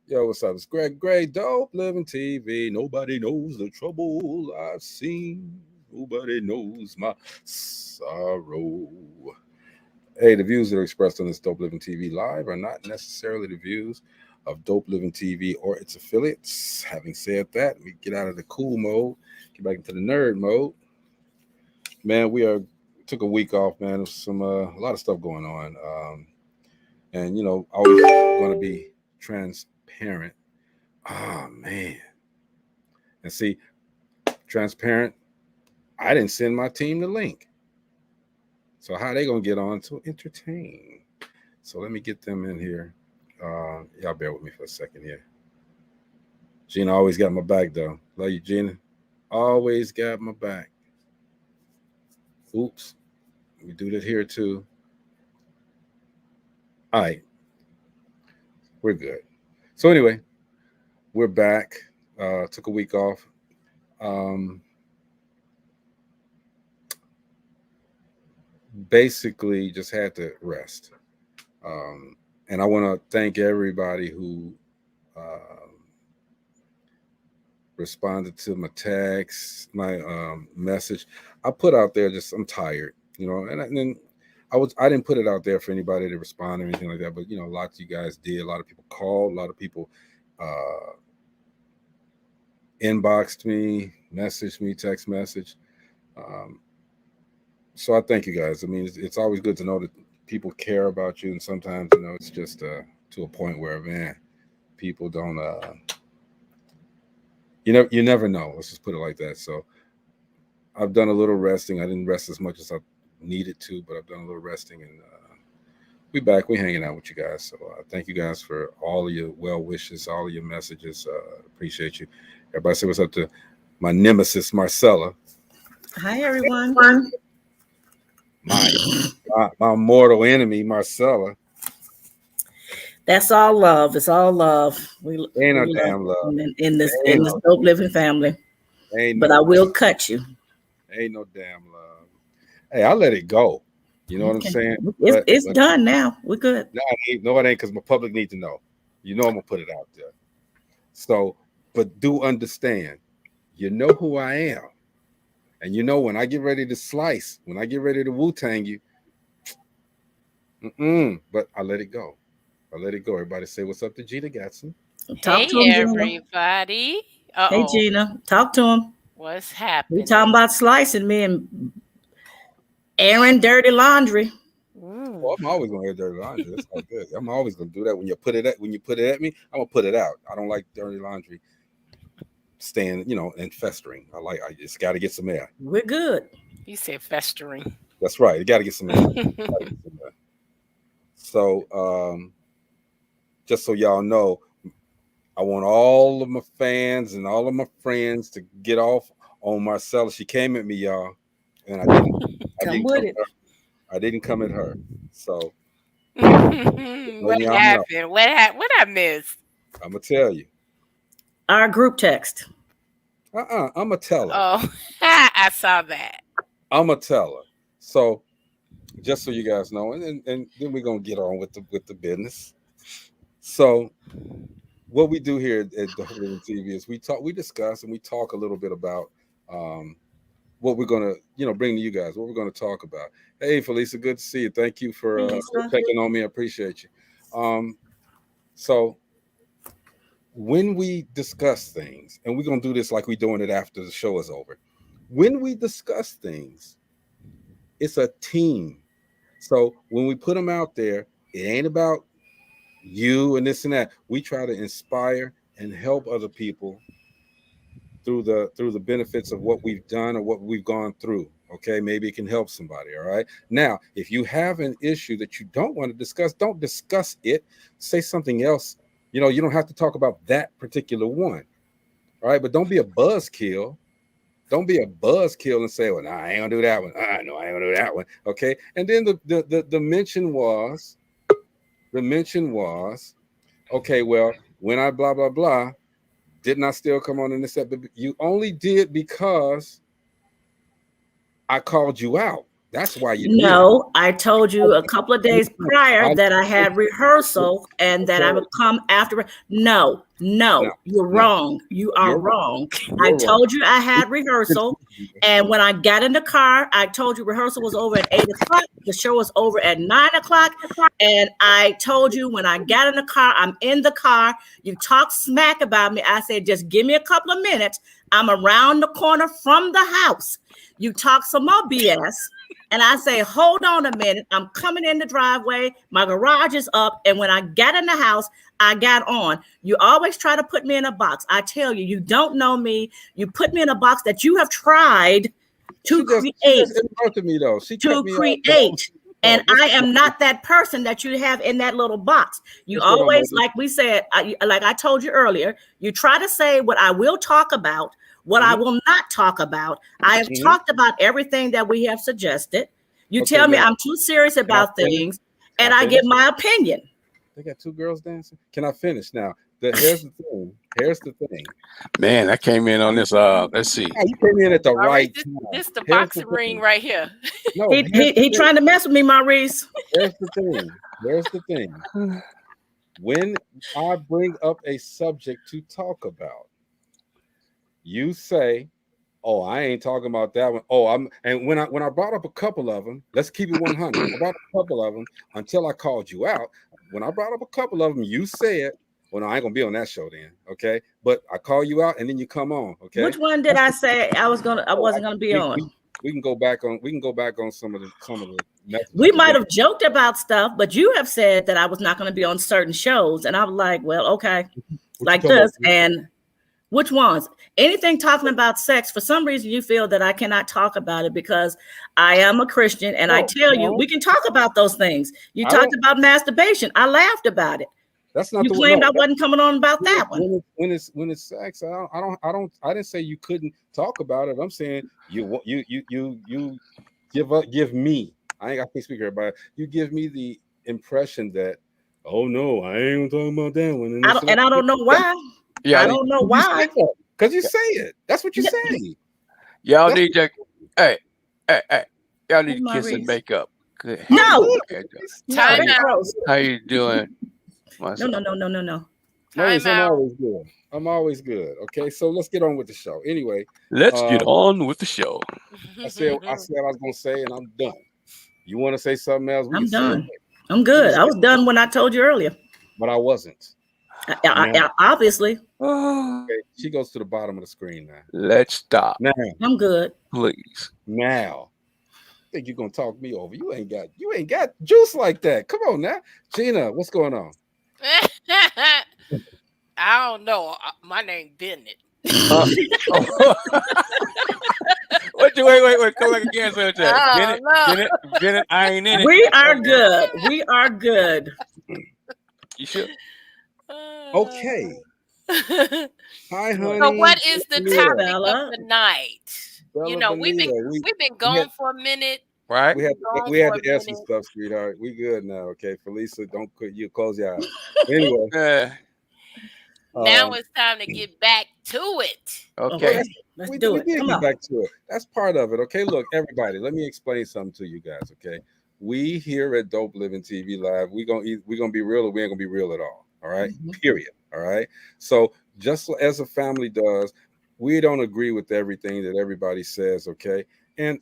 Yo, what's up? It's Greg Gray, Dopeliven TV. Nobody knows the trouble I've seen. Nobody knows my sorrow. Hey, the views that are expressed on this Dope Living TV live are not necessarily the views of Dope Living TV or its affiliates. Having said that, we get out of the cool mode, get back into the nerd mode. Man, we are took a week off, man. There's some a lot of stuff going on, and always going to be transparent. Oh man, and see, transparent. I didn't send my team the link, so how they gonna get on to entertain? So let me get them in here. Y'all bear with me for a second here. Gina always got my back though. Love you, Gina. Always got my back. Oops, we do that here too. All right, we're good. So anyway, we're back. Took a week off. Basically, just had to rest. And I want to thank everybody who responded to my text, my message. I put out there just I'm tired, and then I didn't put it out there for anybody to respond or anything like that, but lots of you guys did. A lot of people called, a lot of people inboxed me, messaged me, text message. So I thank you guys. I mean, it's always good to know that people care about you, and sometimes it's just to a point where, man, people don't. You never know. Let's just put it like that. So I've done a little resting. I didn't rest as much as I needed to, but I've done a little resting, and we back. We hanging out with you guys. So thank you guys for all of your well wishes, all of your messages. Appreciate you. Everybody say what's up to my nemesis, Marcella. Hi, everyone. My mortal enemy, Marcella. That's all love. It's all love. Ain't no damn love in this Dope Living family. But I will cut you. Ain't no damn love. Hey, I'll let it go. You know what I'm saying? It's done now. We're good. No, it ain't, because my public need to know. I'm gonna put it out there. So, but do understand, you know who I am. And when I get ready to slice, when I get ready to Wu-Tang you, but I let it go. I let it go. Everybody say what's up to Gina Gatson. Talk to him, everybody. Hey, Gina. Talk to him. What's happening? We talking about slicing me and airing dirty laundry. Well, I'm always gonna air dirty laundry. That's all good. I'm always gonna do that. When you put it at me, I'm gonna put it out. I don't like dirty laundry staying, and festering. I just got to get some air. We're good. You said festering. That's right. You got to get some air. So, just so y'all know, I want all of my fans and all of my friends to get off on Marcella. She came at me, y'all, and I didn't come at her. So, what happened? What I missed? I'm gonna tell you. Our group text. I'm gonna tell her. Oh, I saw that. I'm gonna tell her. So, just so you guys know, and then we're gonna get on with the business. So, what we do here at Dopeliven TV is we discuss, and we talk a little bit about what we're gonna bring to you guys, what we're gonna talk about. Hey, Felisa, good to see you. Thank you for checking on me. I appreciate you. So when we discuss things, and we're gonna do this like we're doing it after the show is over. When we discuss things, it's a team. So when we put them out there, it ain't about you and this and that. We try to inspire and help other people through the benefits of what we've done or what we've gone through. Okay, maybe it can help somebody. All right. Now, if you have an issue that you don't want to discuss, don't discuss it. Say something else. You don't have to talk about that particular one. All right, but don't be a buzzkill. Don't be a buzzkill and say, "Well, nah, I ain't gonna do that one. No, I ain't gonna do that one." Okay. And then the mention was, okay, well, when I blah blah blah, didn't I still come on in this episode? You only did because I called you out. That's why you did it. No, I told you a couple of days prior that I had rehearsal and that I Okay. would come after. No, No, you're no, wrong. You are you're wrong. wrong. I You're wrong. told you I had rehearsal. And when I got in the car, I told you rehearsal was over at 8 o'clock. The show was over at 9 o'clock. And I told you when I got in the car, I'm in the car. You talk smack about me. I said, just give me a couple of minutes. I'm around the corner from the house. You talk some more BS. And I say, hold on a minute. I'm coming in the driveway. My garage is up. And when I got in the house, I got on. You always try to put me in a box. I tell you, you don't know me. You put me in a box that you have tried to She just interrupted me though. She cut me off. And I am not that person that you have in that little box. You What's going on, always, baby? like we said, like I told you earlier, you try to say what I will talk about, what I will not talk about. I have talked about everything that we have suggested. You Okay, tell me now, I'm too serious about finish? things, and I give my opinion. They got two girls dancing. Can I finish now? Here's the thing. Here's the thing. Man, I came in on this. Let's see. Oh, you came in at the All right, right time. this the Here's boxing ring right here. No, He trying to mess with me, Maurice. Here's the thing. Here's the thing. When I bring up a subject to talk about, you say, "Oh, I ain't talking about that one." Oh, and when I brought up a couple of them, let's keep it 100. I brought up a couple of them until I called you out. When I brought up a couple of them, you said, "Well, no, I ain't gonna be on that show then." Okay, but I call you out and then you come on. Okay, Which one did I say I wasn't gonna be on? We can go back on some of the messages. We might have joked about stuff, but you have said that I was not going to be on certain shows, and I was like, well, okay, like this. And which ones? Anything talking about sex? For some reason, you feel that I cannot talk about it because I am a Christian, and I tell you, we can talk about those things. You talked about masturbation. I laughed about it. That's not. You claimed I wasn't coming on about that one. When it's sex, I didn't say you couldn't talk about it. I'm saying you give me. I can't speak for everybody. You give me the impression that, oh no, I ain't talking about that one. And I don't know why. Yeah, I don't know why. Because you say it. That's what you say. Y'all need to. Hey, y'all need to kiss and make up. Good. No. Time out. How you doing? No. Maurice, I'm always good. Okay, so let's get on with the show. Anyway, let's get on with the show. I said I was gonna say, and I'm done. You want to say something else? I'm done. I'm good. I was done when I told you earlier. But I wasn't. Obviously. Okay, she goes to the bottom of the screen now. Let's stop. Now, I'm good. Please. Now, I think you're gonna talk me over. You ain't got juice like that. Come on now, Gina. What's going on? I don't know. My name Bennett. Wait. Come back again. Bennett, I ain't in it. We are good. We are good. You sure? Okay. Hi, honey. So what is the topic Bella? of the night? Bella we've been gone for a minute. Right. We had to air some stuff, sweetheart. We good now, okay? Felisa, don't close your eyes. Anyway. Now it's time to get back to it. Okay. Let's do it. Come on. Back to it. That's part of it. Okay. Look, everybody, let me explain something to you guys. Okay. We here at Dopeliven TV Live, we're gonna be real or we ain't gonna be real at all. All right. Period. All right. So just as a family does, we don't agree with everything that everybody says. Okay. And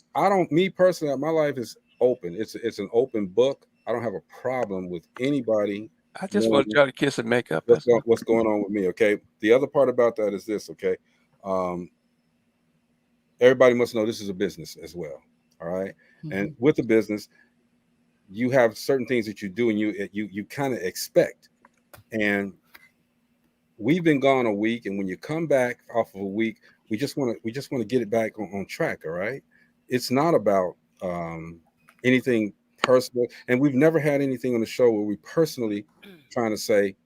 me personally, my life is open. It's an open book. I don't have a problem with anybody. I just want y'all to kiss and make up. What's going on with me? Okay. The other part about that is this. Okay. Everybody must know this is a business as well. All right. And with the business, you have certain things that you do and you kind of expect. And we've been gone a week, and when you come back off of a week, we just want to get it back on track. All right. It's not about anything personal, and we've never had anything on the show where we personally trying to say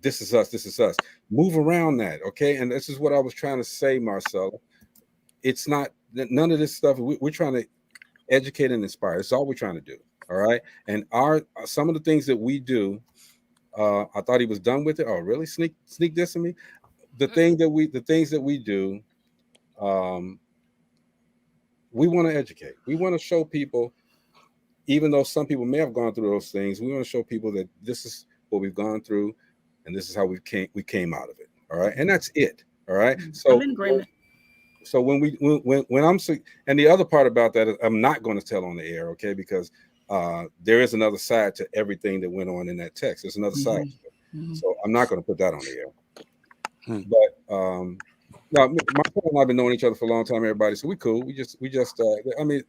this is us. Move around that. Okay. And this is what I was trying to say, Marcella. It's not none of this stuff. We're trying to educate and inspire. That's all we're trying to do. All right. And some of the things that we do, I thought he was done with it. Oh, really? Sneak this in me. The things that we do, we want to educate. We want to show people even though some people may have gone through those things, we want to show people that this is what we've gone through, and this is how we came out of it. All right, and that's it. All right. So I'm in agreement. So when I'm sick, and the other part about that is I'm not going to tell on the air, okay? Because there is another side to everything that went on in that text. There's another side to it. So I'm not going to put that on the air. But now my friend and I've been knowing each other for a long time, everybody. So we cool. We just I mean,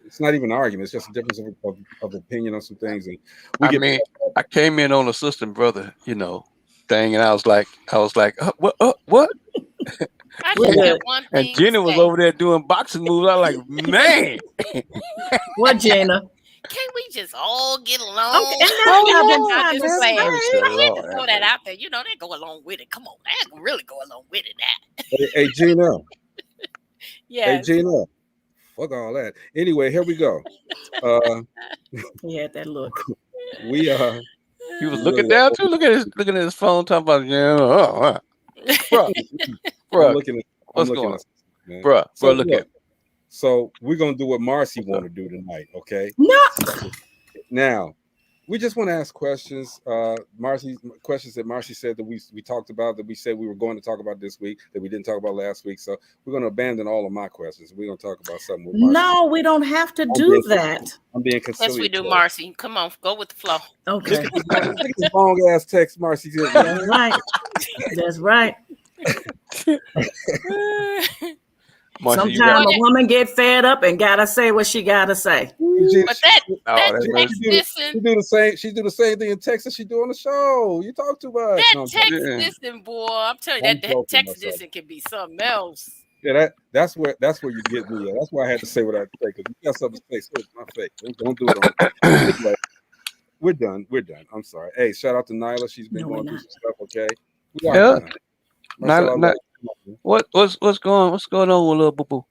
it's not even an argument. It's just a difference of opinion on some things. And I came in on a sister and brother, thing, and I was like, what? I just got one thing. And Gina was over there doing boxing moves. I was like, man. What, Gina? Can't we just all get along? Okay, and that's what I've been trying to I say. had to throw that out there. They go along with it. Come on, they can really go along with it now. Hey, Gina. Yeah. Hey, Gina. Fuck all that. Anyway, here we go. He had that look. He was looking down too. Looking at his phone, talking about bro. What's going on, bro? Look at. So we're gonna do what Marcy want to do tonight, okay? No. Now, we just want to ask questions. Questions that Marcy said that we talked about, that we said we were going to talk about this week, that we didn't talk about last week. So we're going to abandon all of my questions. We're going to talk about something with Marcy. No, we don't have to do that. I'm being conciliatory. Yes, we do, Marcy. Come on, go with the flow. Okay. Look at this long ass text Marcy did. That's right. That's right. Sometimes a woman get fed up and gotta say what she gotta say. But she do the same thing in Texas she do on the show. You talk too much. That text dissing, boy. I'm telling you, that text dissing can be something else. Yeah, that's where you get me. That's why I had to say what I say, because you got something to say. Say my face. Don't do it on anyway, we're done. I'm sorry. Hey, shout out to Nyla. She's been going through some stuff. Okay. Nyla, what's going on with little boo boo?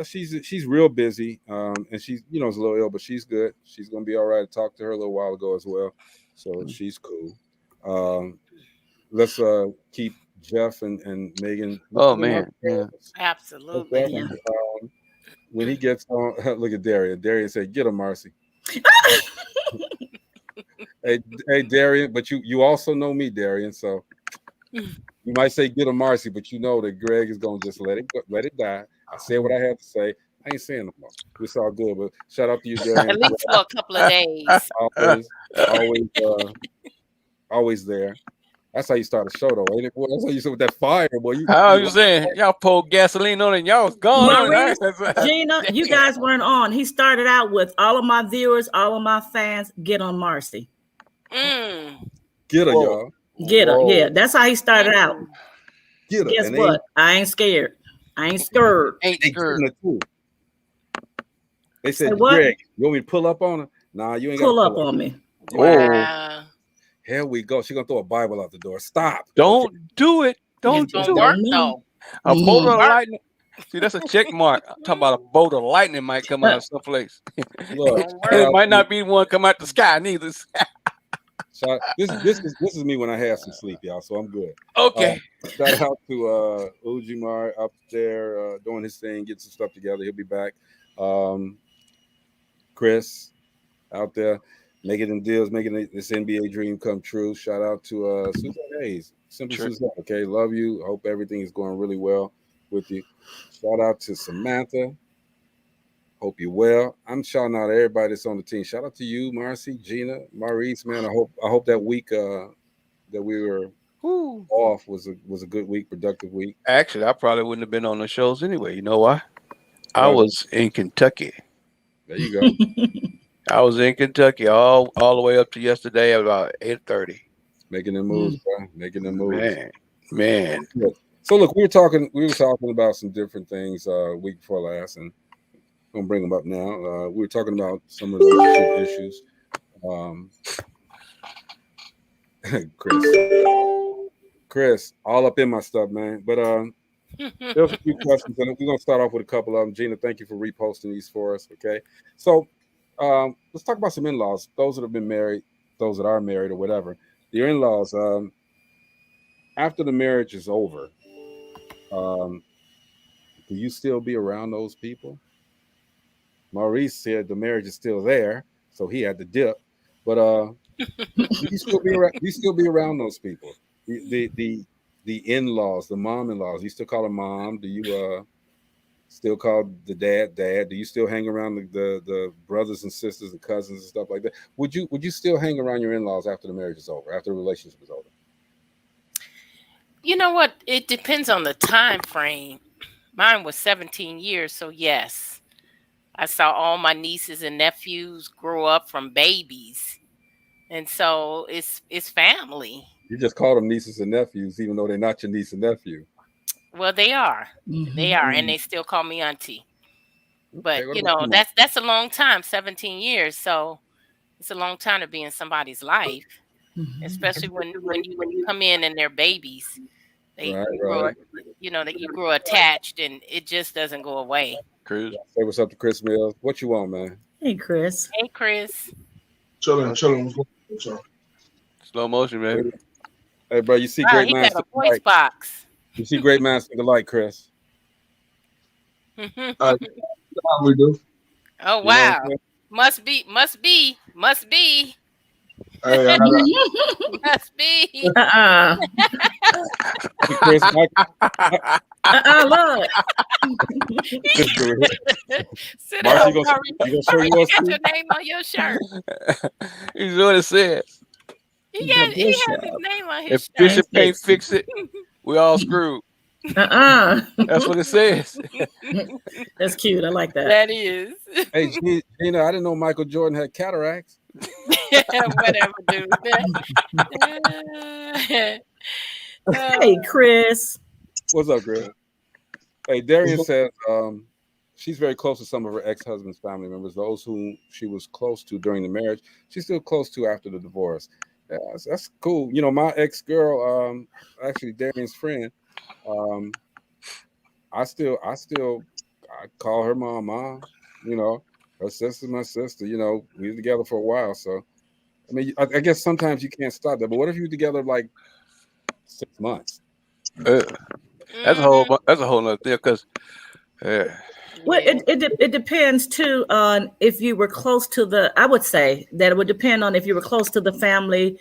She's real busy, and she's is a little ill, but she's good. She's gonna be all right. I talked to her a little while ago as well, so she's cool. Let's keep Jeff and Megan. Oh man, yeah, absolutely. Yeah. When he gets on, look at Darian. Darian said, "Get him, Marcy." hey, Darian, but you also know me, Darian, so. You might say get a Marcy, but you know that Greg is gonna just let it die. I said what I had to say. I ain't saying no more. It's all good, but shout out to you, Darian. At least for a couple of days. Always there. That's how you start a show, though, ain't it? Boy, that's how you said with that fire, boy. How you saying? Y'all poured gasoline on it, and y'all was gone. Gina, you guys weren't on. He started out with all of my viewers, all of my fans. Get on Marcy. Get her, y'all. Get her, yeah. That's how he started out. Get her. Guess what? I ain't scared. I ain't scared. They said, Greg, you want me to pull up on her? Nah, you ain't got to pull up on me. Wow. Here we go. She's gonna throw a Bible out the door. Stop. Don't do it. Don't do it. A bolt of lightning. See, that's a check mark. I'm talking about a bolt of lightning might come out of someplace. Look, it might not be one come out the sky neither. So this is me when I have some sleep, y'all. So I'm good. Okay. Shout out to Ujimar up there doing his thing, getting some stuff together. He'll be back. Chris out there making them deals, making this NBA dream come true. Shout out to Suzanne Hayes. Simply Suzanne. Okay, love you. Hope everything is going really well with you. Shout out to Samantha. Hope you're well. I'm shouting out everybody that's on the team. Shout out to you, Marcy, Gina, Maurice, man. I hope that week that we were off was a good week, productive week. Actually, I probably wouldn't have been on the shows anyway. You know why? I was in Kentucky. There you go. I was in Kentucky all the way up to yesterday at about 8:30. Making them moves, bro. Making them moves. Man. So look, we were talking about some different things week before last, and I'm gonna bring them up now. We were talking about some of the issues. Chris, all up in my stuff, man. But there's a few questions, and we're gonna start off with a couple of them. Gina, thank you for reposting these for us. Okay, so let's talk about some in-laws. Those that have been married, those that are married, or whatever. Your in-laws. After the marriage is over, do you still be around those people? Maurice said the marriage is still there, so he had to dip. But you still be around. You still be around those people. The in-laws, the mom-in-laws. You still call them mom? Do you still call the dad dad? Do you still hang around the brothers and sisters and cousins and stuff like that? Would you still hang around your in-laws after the marriage is over, after the relationship is over? You know what? It depends on the time frame. Mine was 17 years, so yes. I saw all my nieces and nephews grow up from babies. And so it's family. You just call them nieces and nephews, even though they're not your niece and nephew. Well, they are. Mm-hmm. They are, and they still call me auntie. But that's a long time, 17 years. So it's a long time to be in somebody's life, especially when you come in and they're babies. They grow, that you grow attached, and it just doesn't go away. Chris, say what's up to Chris Mills. What you want, man? Hey, Chris. Hey, Chris. Chilling. Slow motion, baby. Hey, bro, you see great minds. He got a voice box. You see great minds think alike, Chris. How we do? Oh wow! Must be. Hey, Must be. Chris, look. Sit down, you gonna show you got your name on your shirt. He's what it says. He has his name on his if shirt. If Bishop can't fix it, we all screwed. That's what it says. That's cute. I like that. That is. Hey, Gina, I didn't know Michael Jordan had cataracts. Whatever, dude. Hey, Chris. What's up, Chris? Hey, Darian says she's very close to some of her ex-husband's family members, those whom she was close to during the marriage. She's still close to after the divorce. Yeah, that's cool. My ex-girl, actually Darian's friend, I call her mom. Her sister's my sister. We were together for a while, so I mean, I guess sometimes you can't stop that. But what if you're together like 6 months? That's a whole nother thing, because well, it depends too on if you were close to I would say that it would depend on if you were close to the family,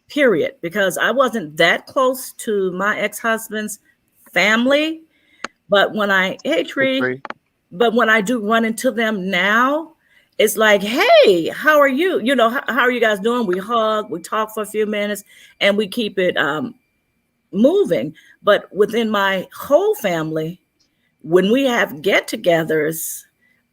period. Because I wasn't that close to my ex-husband's family, but when I do run into them now, it's like, hey, how are you? How are you guys doing? We hug, we talk for a few minutes, and we keep it moving. But within my whole family, when we have get-togethers,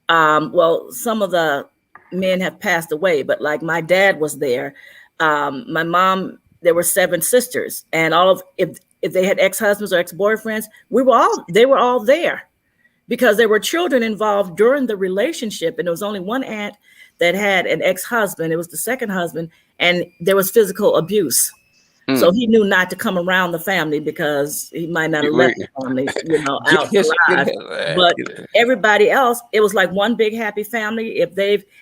some of the men have passed away, but like my dad was there. My mom, there were 7 sisters, and if they had ex-husbands or ex-boyfriends, they were all there, because there were children involved during the relationship. And there was only one aunt that had an ex-husband. It was the second husband, and there was physical abuse. So he knew not to come around the family because he might not have left the family, out alive. But everybody else, it was like one big happy family.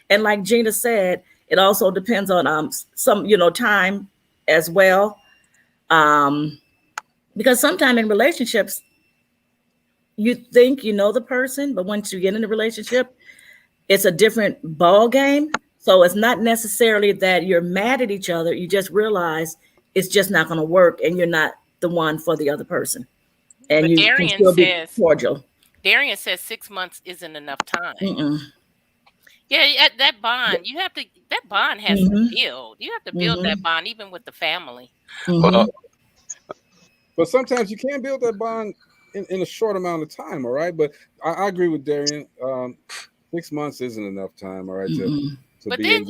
And like Gina said, it also depends on some, time as well. Because sometimes in relationships, you think you know the person, but once you get in a relationship, it's a different ball game. So it's not necessarily that you're mad at each other. You just realize it's just not going to work, and you're not the one for the other person. And but you can still be cordial. Darian says 6 months isn't enough time. Yeah, that bond, that bond has to build. You have to build that bond, even with the family. But sometimes you can build that bond in a short amount of time, all right? But I agree with Darian. 6 months isn't enough time, all right? But then,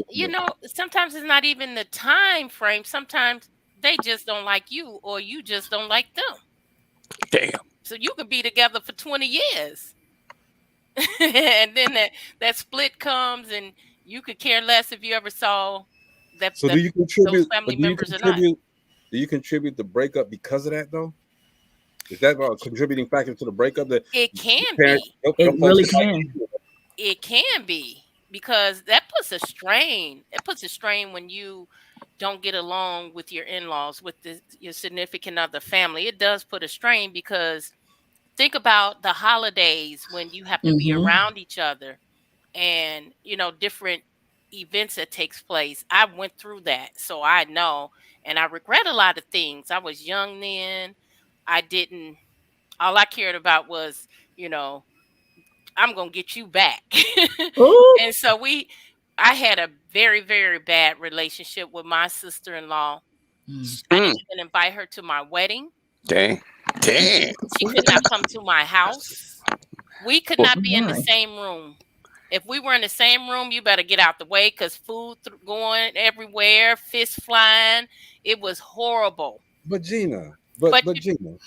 sometimes it's not even the time frame. Sometimes they just don't like you, or you just don't like them. Damn. So you could be together for 20 years. And then that split comes, and you could care less if you ever saw that. So do you contribute? Those family members or not? Do you contribute the breakup because of that, though? Is that a contributing factor to the breakup? That it can be. It really can. It can be, because that puts a strain. It puts a strain when you don't get along with your in-laws, with your significant other family. It does put a strain, because think about the holidays when you have to be around each other, and different events that takes place. I went through that, so I know, and I regret a lot of things. I was young then. I didn't. All I cared about was, I'm gonna get you back. And so I had a very, very bad relationship with my sister-in-law. I didn't even invite her to my wedding. Dang. She could not come to my house. We could not be in the same room. If we were in the same room, you better get out the way, because food going everywhere, fists flying. It was horrible. But Gina, Gina.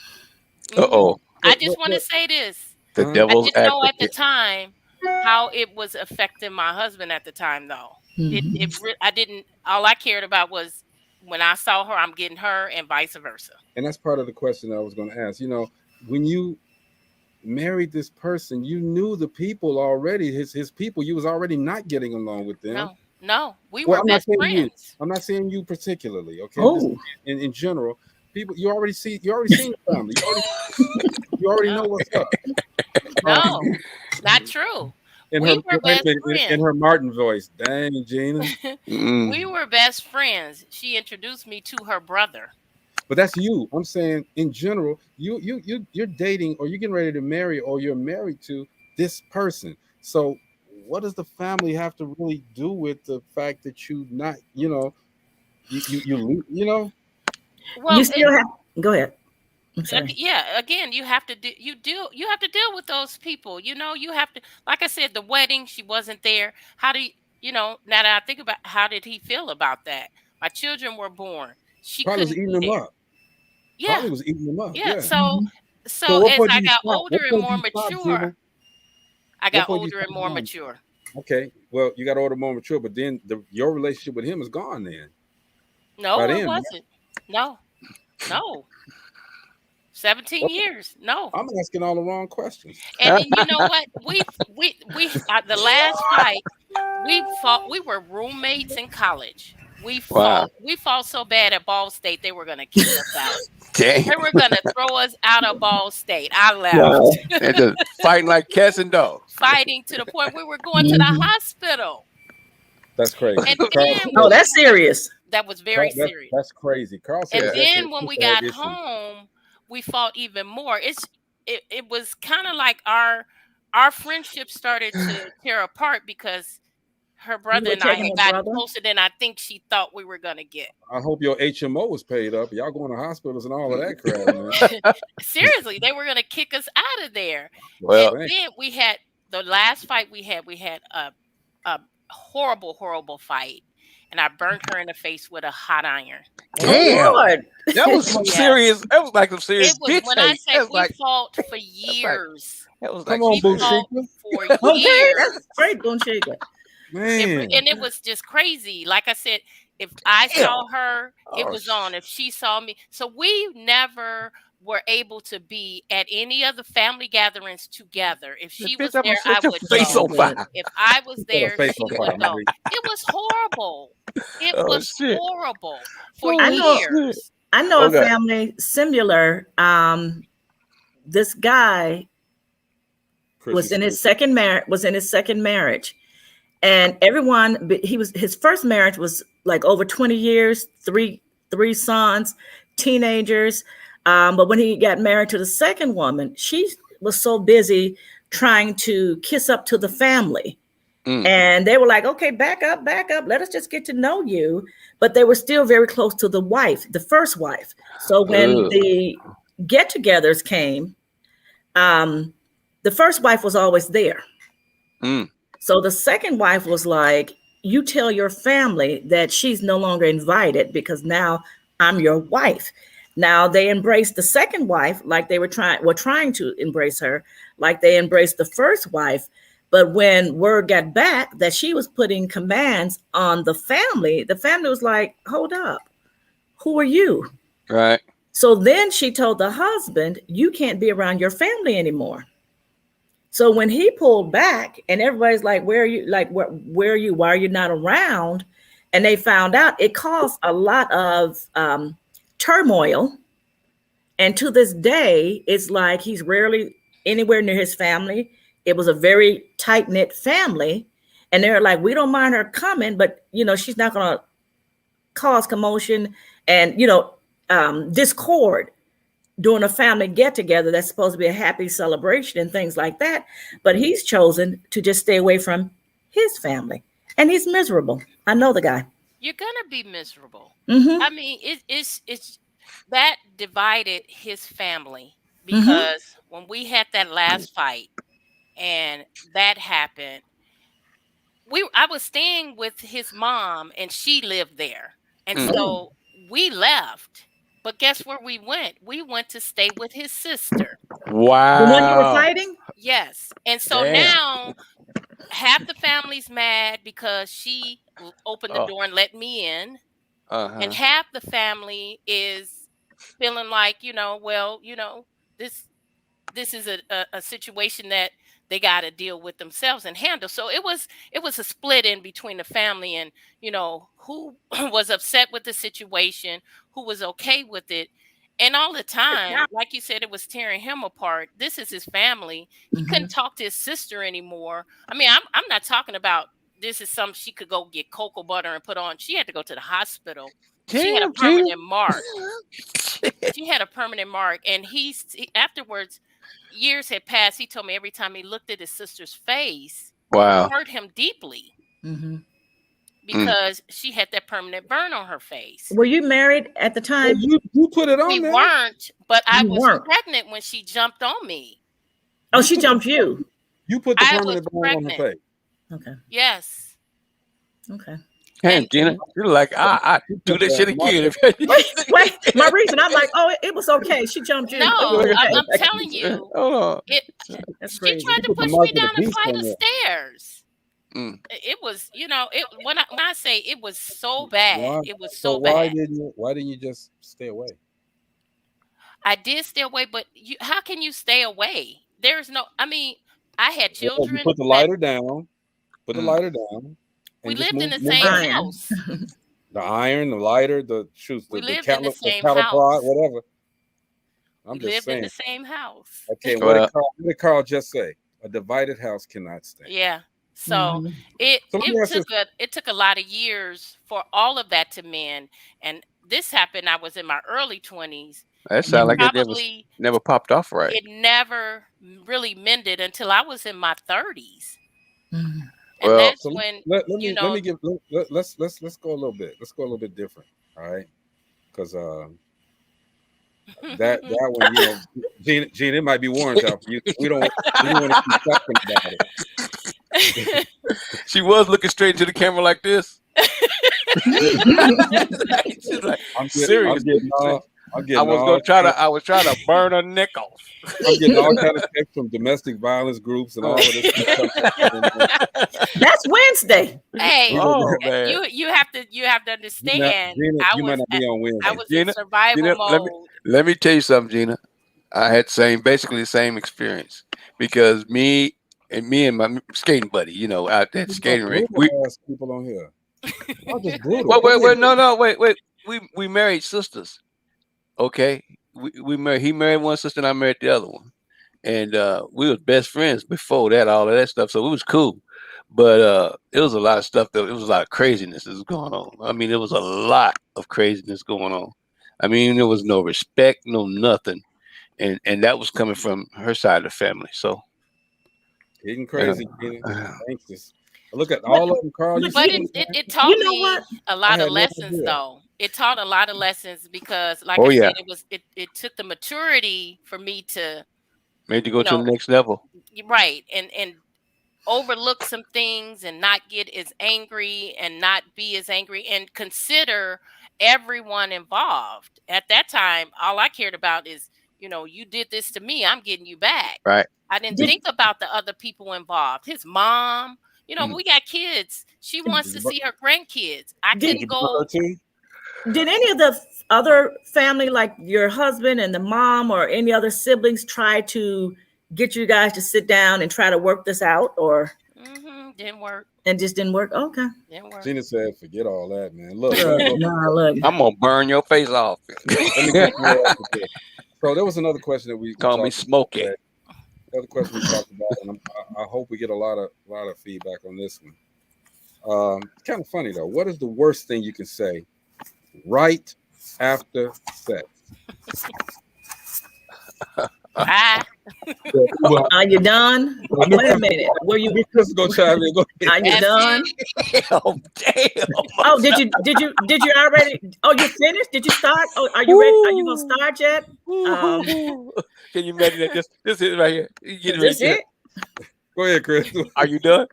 I just want to say this. The devil's I didn't know at the time how it was affecting my husband at the time, though. I didn't. All I cared about was when I saw her, I'm getting her, and vice versa. And that's part of the question I was going to ask. When you married this person, you knew the people already, his people. You was already not getting along with them. No, we were best friends. I'm not saying you particularly, okay? In general, people, you already seen the family. You already know what's up. No, not true. We were best friends. In her Martin voice, dang, Gina. We were best friends. She introduced me to her brother. But that's you. I'm saying in general, you're dating, or you're getting ready to marry, or you're married to this person. So what does the family have to really do with the fact that you not, you Well, you still have. Go ahead. Yeah, again, you have to deal with those people. You have to, like I said, the wedding, she wasn't there. How do you, now that I think about, how did he feel about that? My children were born. She probably was eating them up. Yeah, probably was eating them up. Yeah. So as I got older and more mature, Okay, well, you got older, more mature, but then your relationship with him is gone. Then no, it wasn't. No. 17 years. No. I'm asking all the wrong questions. And you know what? We the last fight, we were roommates in college. We fought so bad at Ball State, they were going to kick us out. Dang. They were going to throw us out of Ball State. I left. And just fighting like cats and dogs. Fighting to the point we were going to the hospital. That's crazy. And then, that's serious. That was very serious. That's crazy. Carl said and then when we got home, we fought even more. It was kind of like our friendship started to tear apart, because her brother and I had gotten closer than I think she thought we were gonna get. I hope your HMO was paid up. Y'all going to hospitals and all of that crap, man. Seriously, they were gonna kick us out of there. Well, and then we had the last fight we had a horrible fight, and I burnt her in the face with a hot iron. Damn, that was some serious. That was like some serious. It was, when I say we fought for years. That was like, come on, Boonshika. For years. That's great, Boonshika. Man. And it was just crazy. Like I said, if I saw her, it was on. If she saw me. So we never were able to be at any of the family gatherings together. If she was there, I would go. If I was there, she would go. It was horrible. It was horrible for years. I know a family similar. This guy was in his second marriage. And everyone, his first marriage was like over 20 years, three sons, teenagers. But when he got married to the second woman, she was so busy trying to kiss up to the family. And they were like, okay, back up. Let us just get to know you. But they were still very close to the wife, the first wife. So when the get-togethers came, the first wife was always there. So the second wife was like, you tell your family that she's no longer invited, because now I'm your wife. Now they embraced the second wife like they were trying to embrace her, like they embraced the first wife. But when word got back that she was putting commands on the family was like, hold up, who are you? Right. So then she told the husband, you can't be around your family anymore. So when he pulled back and everybody's like, where are you? Like, where are you? Why are you not around? And they found out, it caused a lot of turmoil. And to this day, it's like he's rarely anywhere near his family. It was a very tight-knit family. And they're like, we don't mind her coming, but, she's not going to cause commotion and, discord during a family get-together that's supposed to be a happy celebration and things like that. But he's chosen to just stay away from his family. And he's miserable. I know the guy. You're going to be miserable. Mm-hmm. I mean, it's that divided his family because when we had that last fight and that happened, I was staying with his mom and she lived there. And so we left. But guess where we went? We went to stay with his sister. Wow. The one you were fighting? Yes. And so now half the family's mad because she opened the door and let me in. And half the family is feeling like, this is a situation that they got to deal with themselves and handle. So it was a split in between the family and, who was upset with the situation, who was okay with it. And all the time, like you said, it was tearing him apart. This is his family. He couldn't talk to his sister anymore. I mean, I'm not talking about this is something she could go get cocoa butter and put on. She had to go to the hospital. She had a permanent mark. She had a permanent mark. And he afterwards, years had passed. He told me every time he looked at his sister's face, it hurt him deeply. Because she had that permanent burn on her face. Were you married at the time? You put it on we there. We weren't, but I was pregnant when she jumped on me. Oh, she jumped you. You put the permanent burn on her face. Okay. Yes. Okay. Hey, Gina, you're like, I do this shit again. Wait, my reason, I'm like, oh, it was okay. She jumped you. No, I'm telling you. She tried to push me down a flight of stairs. It was, when I say it was so bad, it was so bad. Why didn't you just stay away? I did stay away, but how can you stay away? There's no, I mean, I had children. You put the lighter down. Put the lighter down. We lived in the same house. The iron, the lighter, the shoes, we the lived in the same cattle house. prod, whatever. We lived in the same house. Okay, what did Carl just say? A divided house cannot stand. Yeah. So it took a lot of years for all of that to mend. And this happened, I was in my early 20s. That sounds like it never popped off right. It never really mended until I was in my 30s. And that's when let's go a little bit. Let's go a little bit different. All right. Because that one, Gina, it might be warranted out for you. We don't want to keep talking about it. She was looking straight into the camera like this. She's like, I'm serious. I was trying to burn her nickels. I'm getting all kind of texts from domestic violence groups and all of this stuff. That's Wednesday. Hey, you have to understand. Gina, you might not be on Wednesday. I was in survival mode. Let me tell you something, Gina. I had basically the same experience because me and my skating buddy, out there skating rink. People on here. Wait, we married sisters. Okay, we married. He married one sister, and I married the other one, and we was best friends before that. All of that stuff, so it was cool. But it was a lot of stuff. It was a lot of craziness that was going on. I mean, there was a lot of craziness going on. I mean, there was no respect, no nothing, and that was coming from her side of the family. So, getting crazy, anxious. Look at all of them, Carl. But it taught me a lot of lessons, though. It taught a lot of lessons because, like I said, it took the maturity for me to made you go to the next level, right? And overlook some things and not get as angry and not be as angry and consider everyone involved. At that time, all I cared about is, you did this to me, I'm getting you back. Right. I didn't think about the other people involved. His mom, we got kids. She wants to see her grandkids. I couldn't go. Did any of the other family, like your husband and the mom or any other siblings, try to get you guys to sit down and try to work this out, or didn't work? And just didn't work. Okay. Didn't work. Gina said, "Forget all that, man. Look, look. I'm gonna burn your face off." So there was another question that we call me Smokey. other question we talked about, and I hope we get a lot of feedback on this one. It's kind of funny though. What is the worst thing you can say right after sex? Are you done? Wait a minute. Were you? Go chime in. Go are you done? Oh damn! Oh, did you already? Oh, you finished? Did you start? Oh, are you ready? Are you gonna start yet? Can you imagine that? This is right here. You get This it? Go ahead, Chris. Are you done?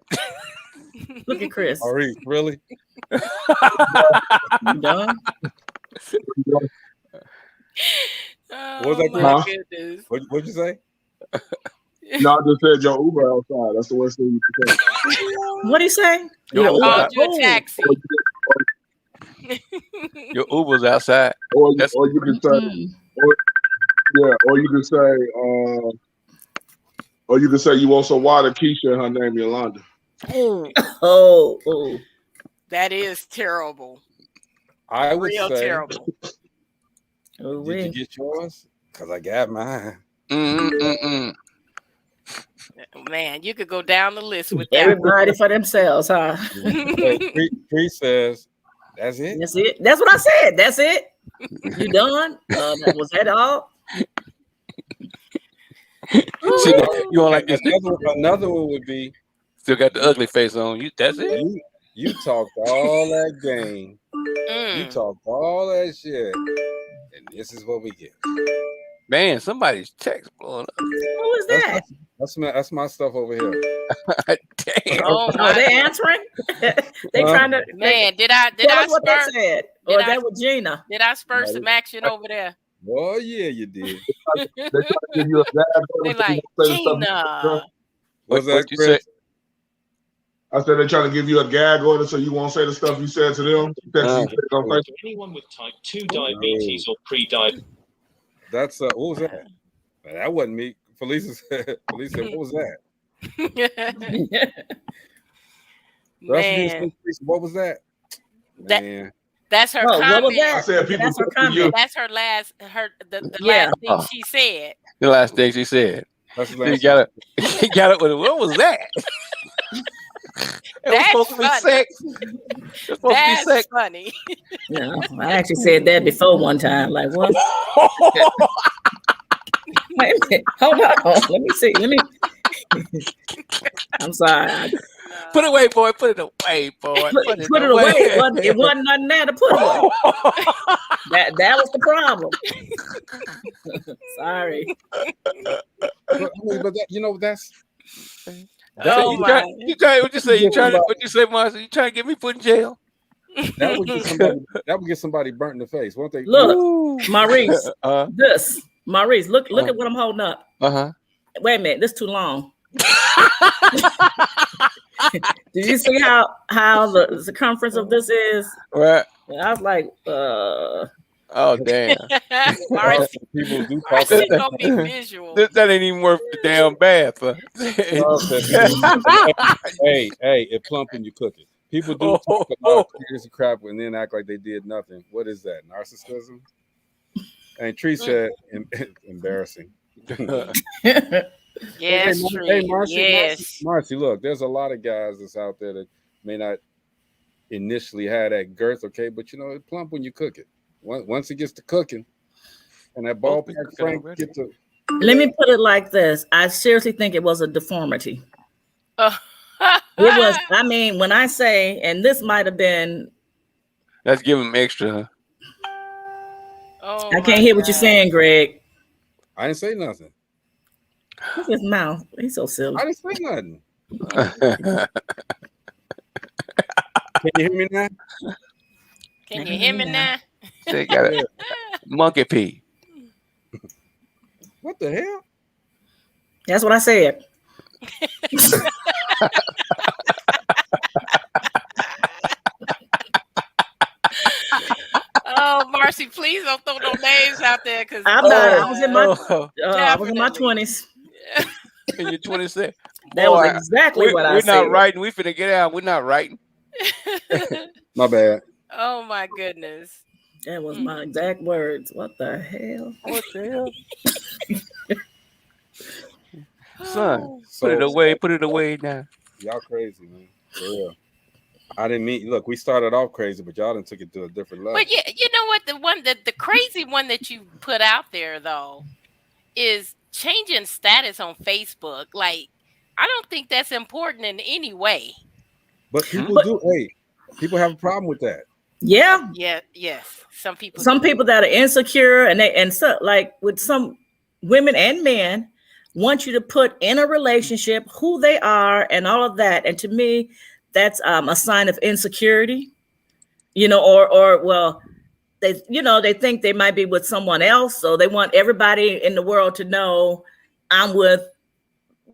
Look at Chris. Ari, really? You done? What was that, Chris? What'd you say? No, I just said your Uber outside. That's the worst thing you can say. What'd he say? Called you a taxi. Your Uber's outside. Or you can say, or you can say you want some water, Keisha, and her name Yolanda. Oh. That is terrible. I would Real say terrible. Did you get yours? Because I got mine. Man, you could go down the list with that. Everybody for themselves, huh? Tree says, that's it? That's it. That's what I said. That's it. You done? Was that all? You want like this? Another one would be still got the ugly face on you. That's it. You talked all that game. You talked all that shit, and this is what we get. Man, somebody's text blowing up. Who is that? That's my stuff over here. Damn. Oh, are they answering? They trying to. Man, did I what they said? Or that was Gina? Did I spur some action over there? Oh yeah, you did. They like Gina. What's that, Chris? I said they're trying to give you a gag order so you won't say the stuff you said to them. Anyone with type 2 diabetes or pre-diabetes. That's what was that? That wasn't me. Felicia said, what was that? Man. What was that? Man. That's her comment. What was that? I said people that's her comment. That's her last the last thing she said. The last thing she said. That's the last got it with it. What was that? That's supposed to be sex. That's funny. No, I actually said that before one time. Like what? Wait a minute. Hold on. Let me see. I'm sorry. Put it away, boy. Put it away, boy. Put it away. It wasn't nothing there to put away. that was the problem. Sorry. But that, that's. What you say? What you say, Marcy? You trying to get me put in jail? That would get somebody burnt in the face, won't they? Look, Maurice. Maurice, look at what I'm holding up. Wait a minute, this is too long. Did you see how the circumference of this is? Right. I was like, oh damn. People do gonna be visual. That ain't even worth the damn bath. Hey, it plump when you cook it. People do talk about crazy crap and then act like they did nothing. What is that? Narcissism? And Tree said, embarrassing. Yes, hey, Marcy, look, there's a lot of guys that's out there that may not initially have that girth, okay, but it plump when you cook it. Once it gets to cooking, and that ballpark Frank get to. Let me put it like this: I seriously think it was a deformity. It was. I mean, when I say, and this might have been. That's giving him extra, huh? Oh, I can't hear what you're saying, Greg. I didn't say nothing. Look at his mouth. He's so silly. I didn't say nothing. Can you hear me now? Can you hear me now? They got a monkey pee. What the hell? That's what I said. Oh, Marcy, please don't throw no names out there because I'm not. I was in my 20s. In your 20s, that was exactly what I said. We're not writing. We finna get out. We're not writing. My bad. Oh my goodness. That was my exact words. What the hell? What the hell? Son, put it away now. Y'all crazy, man. For real. I didn't mean. Look, we started off crazy, but y'all done took it to a different level. But yeah, you know what? The crazy one that you put out there though is changing status on Facebook. Like, I don't think that's important in any way. But people do. Hey, people have a problem with that. Yeah. Yeah. Yes. Some people that are insecure and so like with some women and men want you to put in a relationship who they are and all of that. And to me, that's a sign of insecurity, or well, they think they might be with someone else. So they want everybody in the world to know I'm with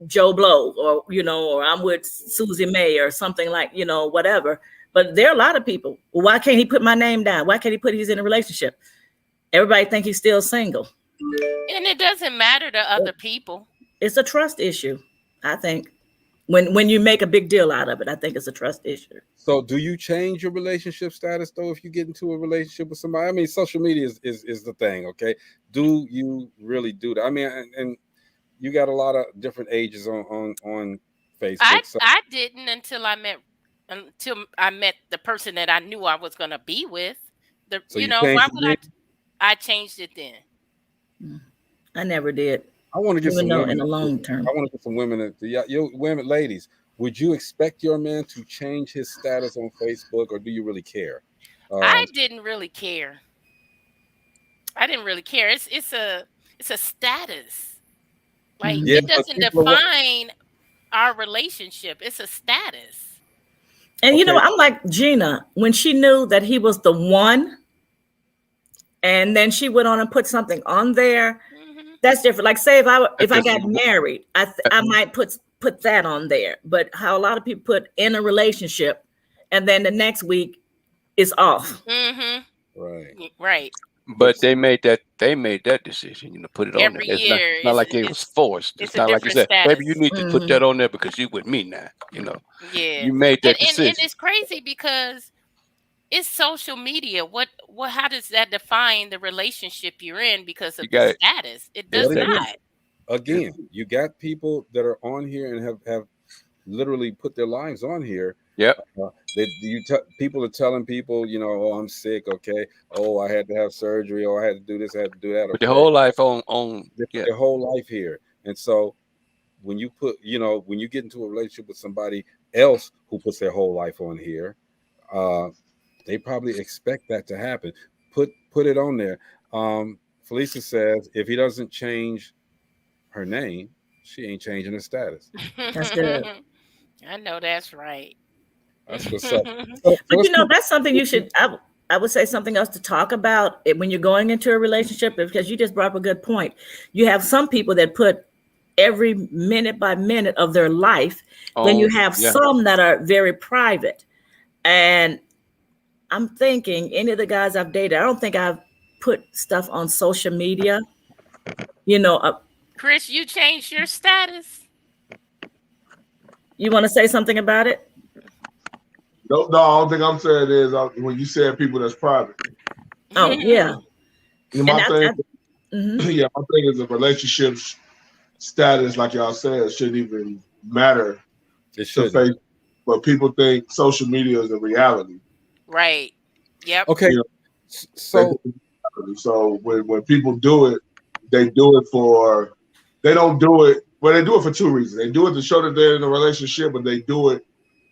Joe Blow or I'm with Susie May or something like, whatever. But there are a lot of people. Well, why can't he put my name down? Why can't he put he's in a relationship? Everybody think he's still single. And it doesn't matter to other people. It's a trust issue, I think. When you make a big deal out of it, I think it's a trust issue. So do you change your relationship status though if you get into a relationship with somebody? I mean, social media is the thing, okay? Do you really do that? I mean, and you got a lot of different ages on Facebook. I didn't until I met the person that I knew I was gonna be with. Why would I changed it then? I never did. I want to get some women in the long term. I want to get some women. Your women, ladies, would you expect your man to change his status on Facebook, or do you really care? I didn't really care. It's a status. Like it doesn't define our relationship. It's a status. And I'm like Gina, when she knew that he was the one, and then she went on and put something on there. That's different. Like, say if I got married, I might put that on there. But how a lot of people put in a relationship, and then the next week is off. Right. But they made that decision, put it on every there. Year. It's not like it was forced. It's not like you said, baby, you need to put that on there because you with me now. Yeah. You made that decision. And it's crazy because it's social media. How does that define the relationship you're in because of the status? It does not. Again, you got people that are on here and have literally put their lives on here. Yep. People are telling people, oh, I'm sick. Okay. Oh, I had to have surgery. Or I had to do this. I had to do that. Okay. But their whole life their whole life here. And so when you when you get into a relationship with somebody else who puts their whole life on here, they probably expect that to happen. Put it on there. Felicia says if he doesn't change her name, she ain't changing her status. That's good. I know that's right. That's what's up. But that's something you should. I would say something else to talk about when you're going into a relationship, because you just brought up a good point. You have some people that put every minute by minute of their life. Then you have some that are very private. And I'm thinking any of the guys I've dated, I don't think I've put stuff on social media. Chris, you changed your status. You want to say something about it? No, I don't think I'm saying it is when you said people that's private. Oh, yeah. My thing is a relationship status, like y'all said, shouldn't even matter. It should. But people think social media is a reality. Right. Yep. Okay. So when people do it, they do it for. They don't do it. Well, they do it for two reasons. They do it to show that they're in a relationship, but they do it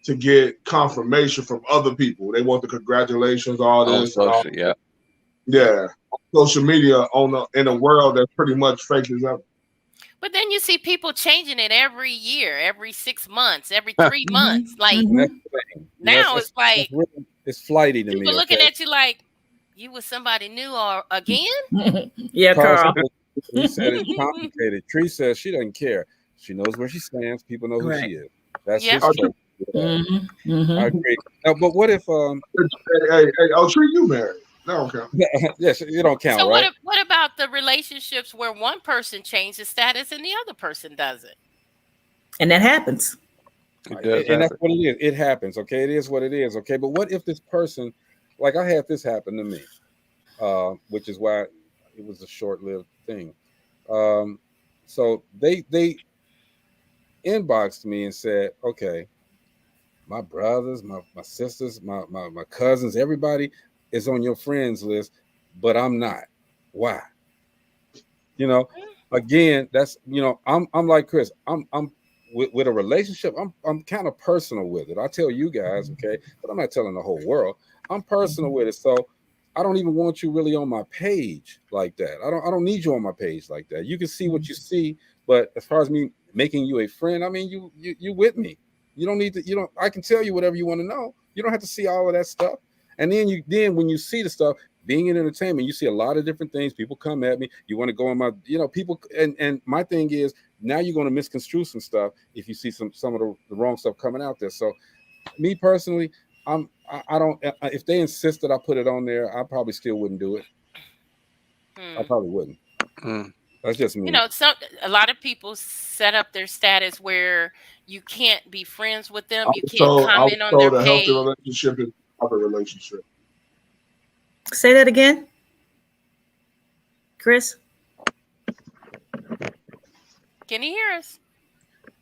to get confirmation from other people. They want the congratulations, all this. Social, yeah. Social media in a world that's pretty much fake as ever. But then you see people changing it every year, every 6 months, every 3 months. Like now it's like it's flighty to me. People looking at you like you was somebody new or again. Yeah, Carl. He said it's complicated. Tree says she doesn't care. She knows where she stands. People know who she is. That's his choice. I agree. Now, but what if hey, Tree, you married? No, don't count. Yes, you don't count. So right? what about the relationships where one person changes status and the other person doesn't? And that happens. And that's what it is. It happens. Okay, it is what it is. Okay, but what if this person, like I had this happen to me, which is why it was a short-lived thing. So they inboxed me and said, okay, my brothers, my sisters, my cousins, everybody is on your friends list, but I'm not. Why? You know, again, that's, you know, I'm like Chris. I'm with a relationship. I'm kind of personal with it. I tell you guys, okay, but I'm not telling the whole world. I'm personal with it, so I don't even want you really on my page like that. I don't need you on my page like that. You can see what you see, but as far as me making you a friend, I mean, you with me. You don't need to. You don't. I can tell you whatever you want to know. You don't have to see all of that stuff. And then when you see the stuff, being in entertainment, you see a lot of different things. People come at me. You want to go on my, you know, people. And my thing is, now you're going to misconstrue some stuff if you see some of the wrong stuff coming out there. So, me personally, I don't. If they insist that I put it on there, I probably still wouldn't do it. I probably wouldn't. That's just me. You know, a lot of people set up their status where you can't be friends with them. You can't comment on their page. A healthy relationship is a proper relationship. Say that again, Chris. Can he hear us?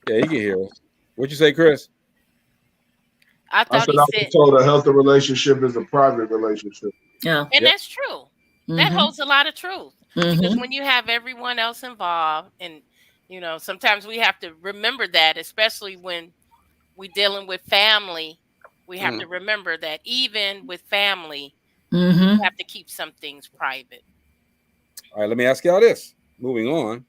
Yeah, he can hear us. What'd you say, Chris? I thought he said a healthy relationship is a private relationship. Yeah, and that's true. That holds a lot of truth. Because when you have everyone else involved, and you know, sometimes we have to remember that, especially when we're dealing with family, we have to remember that even with family, you have to keep some things private. All right, let me ask y'all this. Moving on,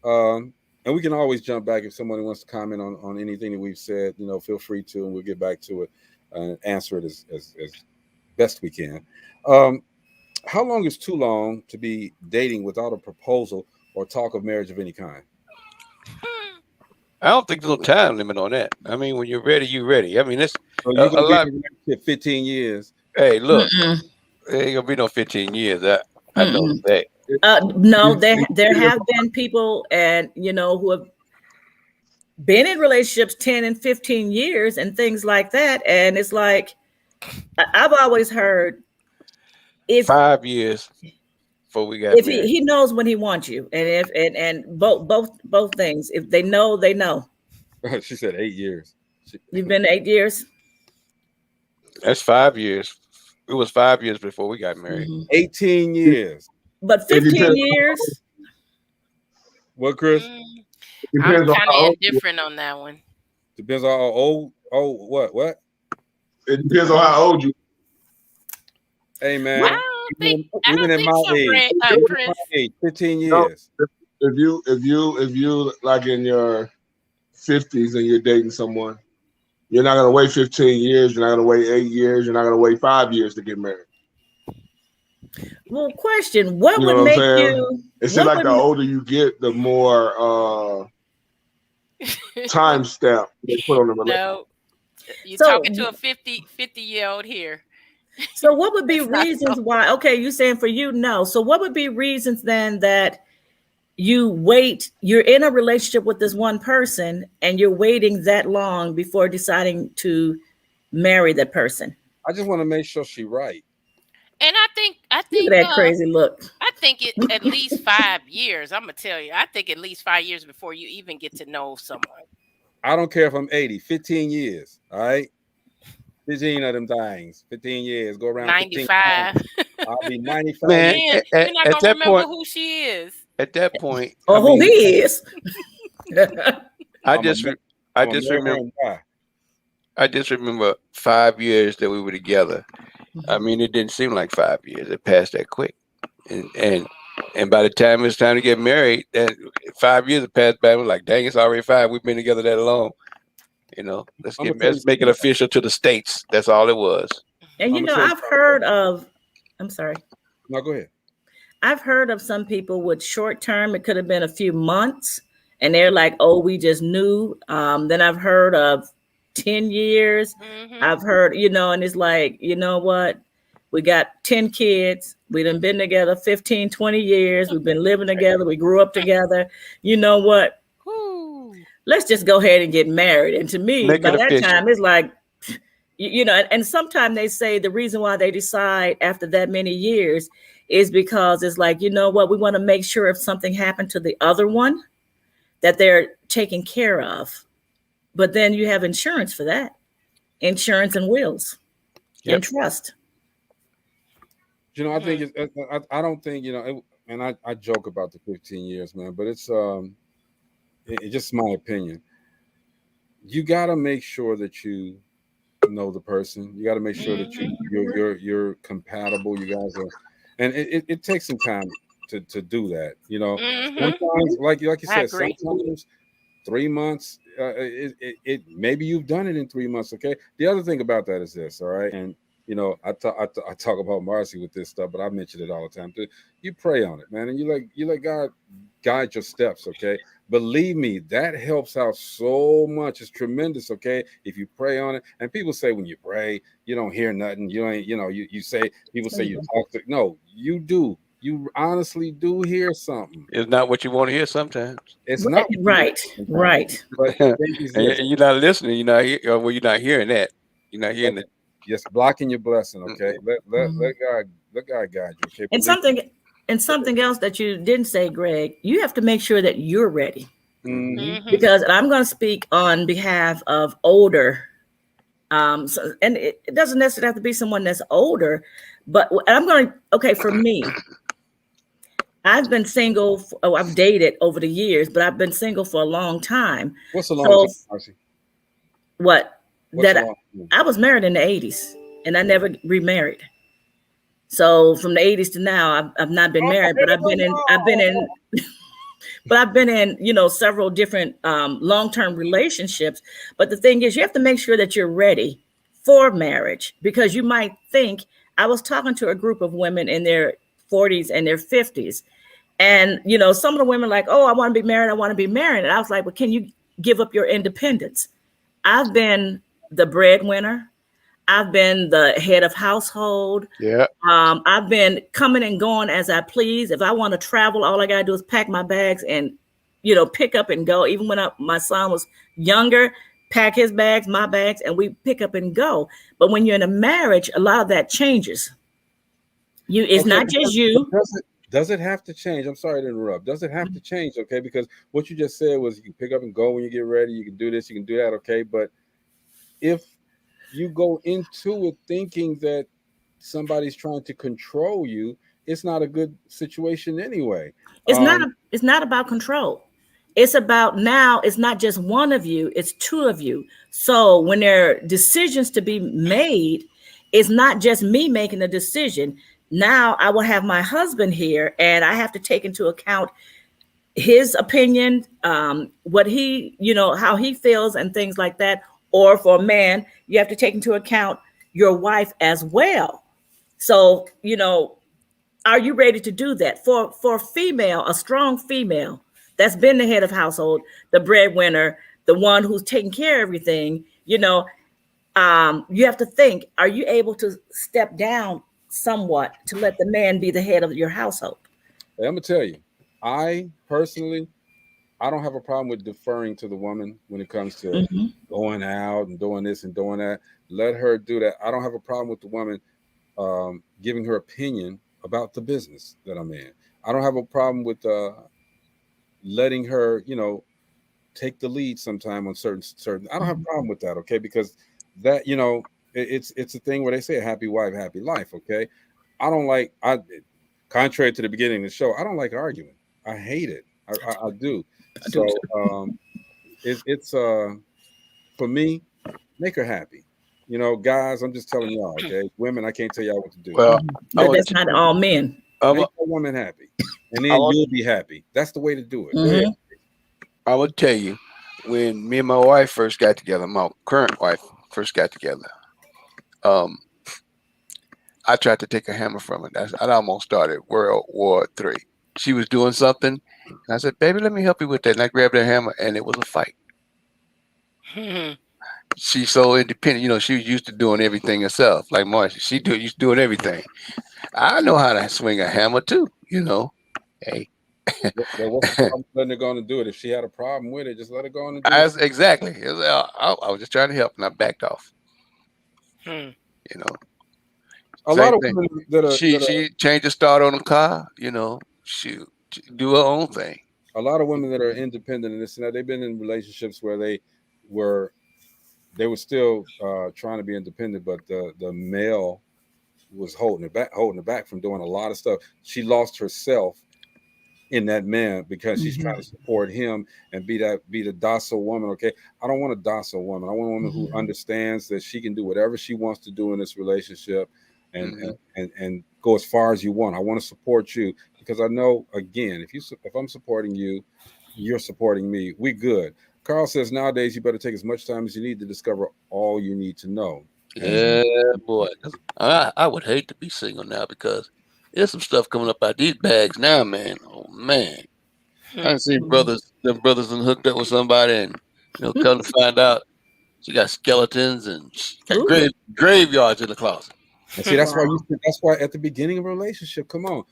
and we can always jump back if somebody wants to comment on anything that we've said. You know, feel free to, and we'll get back to it and answer it as best we can. How long is too long to be dating without a proposal or talk of marriage of any kind? I don't think there's no time limit on that. I mean, when you're ready, you're ready. I mean, it's so you're gonna a lot. 15 years. Hey, look, there ain't gonna be no 15 years. I know that. No, there have been people, and you know, who have been in relationships 10 and 15 years and things like that, and it's like I've always heard. If 5 years before we got if married. He knows when he wants you, and if and both things, if they know, they know. She said 8 years. You've been 8 years. That's 5 years. It was 5 years before we got married. 18 years. But 15 years. What, Chris? I'm kind of indifferent on that one. Depends on how old. Oh, what? It depends on how old you. Hey man, I don't think so, Chris. 15 years. No, if you like in your 50s and you're dating someone, you're not gonna wait 15 years. You're not gonna wait 8 years. You're not gonna wait 5 years to get married. Well, question: what would make you? It seems like the older you get, the more time stamp they put on the relationship. No, you're talking to a 50-year-old here. So what would be reasons why? Okay, you're saying for you, no. So what would be reasons then that you wait? You're in a relationship with this one person and you're waiting that long before deciding to marry that person. I just want to make sure she's right. And I think look at that crazy look. I think it at least 5 years. I'm gonna tell you. I think at least 5 years before you even get to know someone. I don't care if I'm 80, 15 years. All right. 15 of them things, 15 years, go around 95. I'll be 95. Man, you're not gonna remember who she is. At that point, or who he is. I just remember 5 years that we were together. I mean, it didn't seem like 5 years. It passed that quick, and by the time it's time to get married, that 5 years had passed by. We're like, dang, it's already 5. We've been together that long. You know, let's make it official to the states. That's all it was. And you know, I've heard of. I'm sorry. No, go ahead. I've heard of some people with short term. It could have been a few months, and they're like, "Oh, we just knew." Then I've heard of 10 years. I've heard, you know, and it's like, you know what? We got 10 kids. We done been together 15, 20 years. We've been living together. We grew up together. You know what? Let's just go ahead and get married. And to me, by that time, it's like, you know, and sometimes they say the reason why they decide after that many years is because it's like, you know what, we want to make sure if something happened to the other one, that they're taken care of. But then you have insurance for that, insurance and wills and trust. I think I don't think and I joke about the 15 years, man, but it's just my opinion. You got to make sure that you know the person. You got to make sure that you're compatible. You guys are, and it takes some time to do that. Sometimes, like you said, sometimes 3 months. It maybe you've done it in 3 months. Okay. The other thing about that is this. All right, and I talk about Marcy with this stuff, but I mention it all the time too. You pray on it, man, and you let God guide your steps. Okay. Believe me, that helps out so much. It's tremendous, okay? If you pray on it. And people say when you pray, you don't hear nothing. You ain't, you say, people say you talk to, no, you do. You honestly do hear something. It's not what you want to hear sometimes. It's not. Right. But you're not listening. You're not hearing that. You're not hearing it. Just blocking your blessing, okay? Let God guide you, okay? And something else that you didn't say, Greg, you have to make sure that you're ready. Because I'm going to speak on behalf of older, and it doesn't necessarily have to be someone that's older, but for me, I've been single. I've dated over the years, but I've been single for a long time. What's a long time, Marcy? I was married in the 80s, and I never remarried. So from the 80s to now, I've not been married, but I've been in several different long-term relationships. But the thing is, you have to make sure that you're ready for marriage, because you might think. I was talking to a group of women in their 40s and their 50s, and some of the women like, oh, I want to be married. And I was like, well, can you give up your independence? I've been the breadwinner. I've been the head of household. Yeah. I've been coming and going as I please. If I want to travel, all I got to do is pack my bags and, pick up and go. Even when my son was younger, pack his bags, my bags, and we pick up and go. But when you're in a marriage, a lot of that changes. It's not just you. Does it have to change? I'm sorry to interrupt. Does it have to change? Okay. Because what you just said was you can pick up and go when you get ready. You can do this, you can do that. Okay. But if you go into it thinking that somebody's trying to control you, it's not a good situation anyway. It's not about control. It's about now, it's not just one of you, it's two of you. So when there are decisions to be made, it's not just me making a decision. Now I will have my husband here, and I have to take into account his opinion, what he, how he feels and things like that. Or for a man, you have to take into account your wife as well. So, are you ready to do that? For a female, a strong female that's been the head of household, the breadwinner, the one who's taking care of everything, you have to think, are you able to step down somewhat to let the man be the head of your household? I'm going to tell you, I personally, I don't have a problem with deferring to the woman when it comes to going out and doing this and doing that. Let her do that. I don't have a problem with the woman giving her opinion about the business that I'm in. I don't have a problem with letting her, take the lead sometime on certain. I don't have a problem with that, okay? Because that, it's a thing where they say a happy wife, happy life, okay? Contrary to the beginning of the show, I don't like arguing. I hate it. I do. So it's for me, make her happy. Guys, I'm just telling y'all, okay? Women, I can't tell y'all what to do. Well, but that's not all men. Make a woman happy, and then you'll be happy. That's the way to do it. I will tell you, when me and my wife first got together, my current wife first got together, I tried to take a hammer from her. I almost started World War III. She was doing something, and I said, baby, let me help you with that. And I grabbed the hammer, and it was a fight. She's so independent. She was used to doing everything herself. Like Marcia, she's doing everything. I know how to swing a hammer, too, Hey. What's the problem letting her go on and do it? If she had a problem with it, just let her go on and do it. Exactly. I was just trying to help, and I backed off. A lot of women she changed the start on the car. She do her own thing. A lot of women that are independent and this and that, they've been in relationships where they they were still trying to be independent, but the male was holding her back from doing a lot of stuff. She lost herself in that man because she's trying to support him and be the docile woman. Okay, I don't want a docile woman. I want a woman who understands that she can do whatever she wants to do in this relationship, and go as far as you want. I want to support you because I know, again, if I'm supporting you, you're supporting me. We good. Carl says nowadays you better take as much time as you need to discover all you need to know. Yeah, boy. I would hate to be single now because there's some stuff coming up out these bags now, man. Oh man, I've seen them brothers and hooked up with somebody, and come to find out she got skeletons and she got graveyards in the closet. And see, that's why at the beginning of a relationship, come on,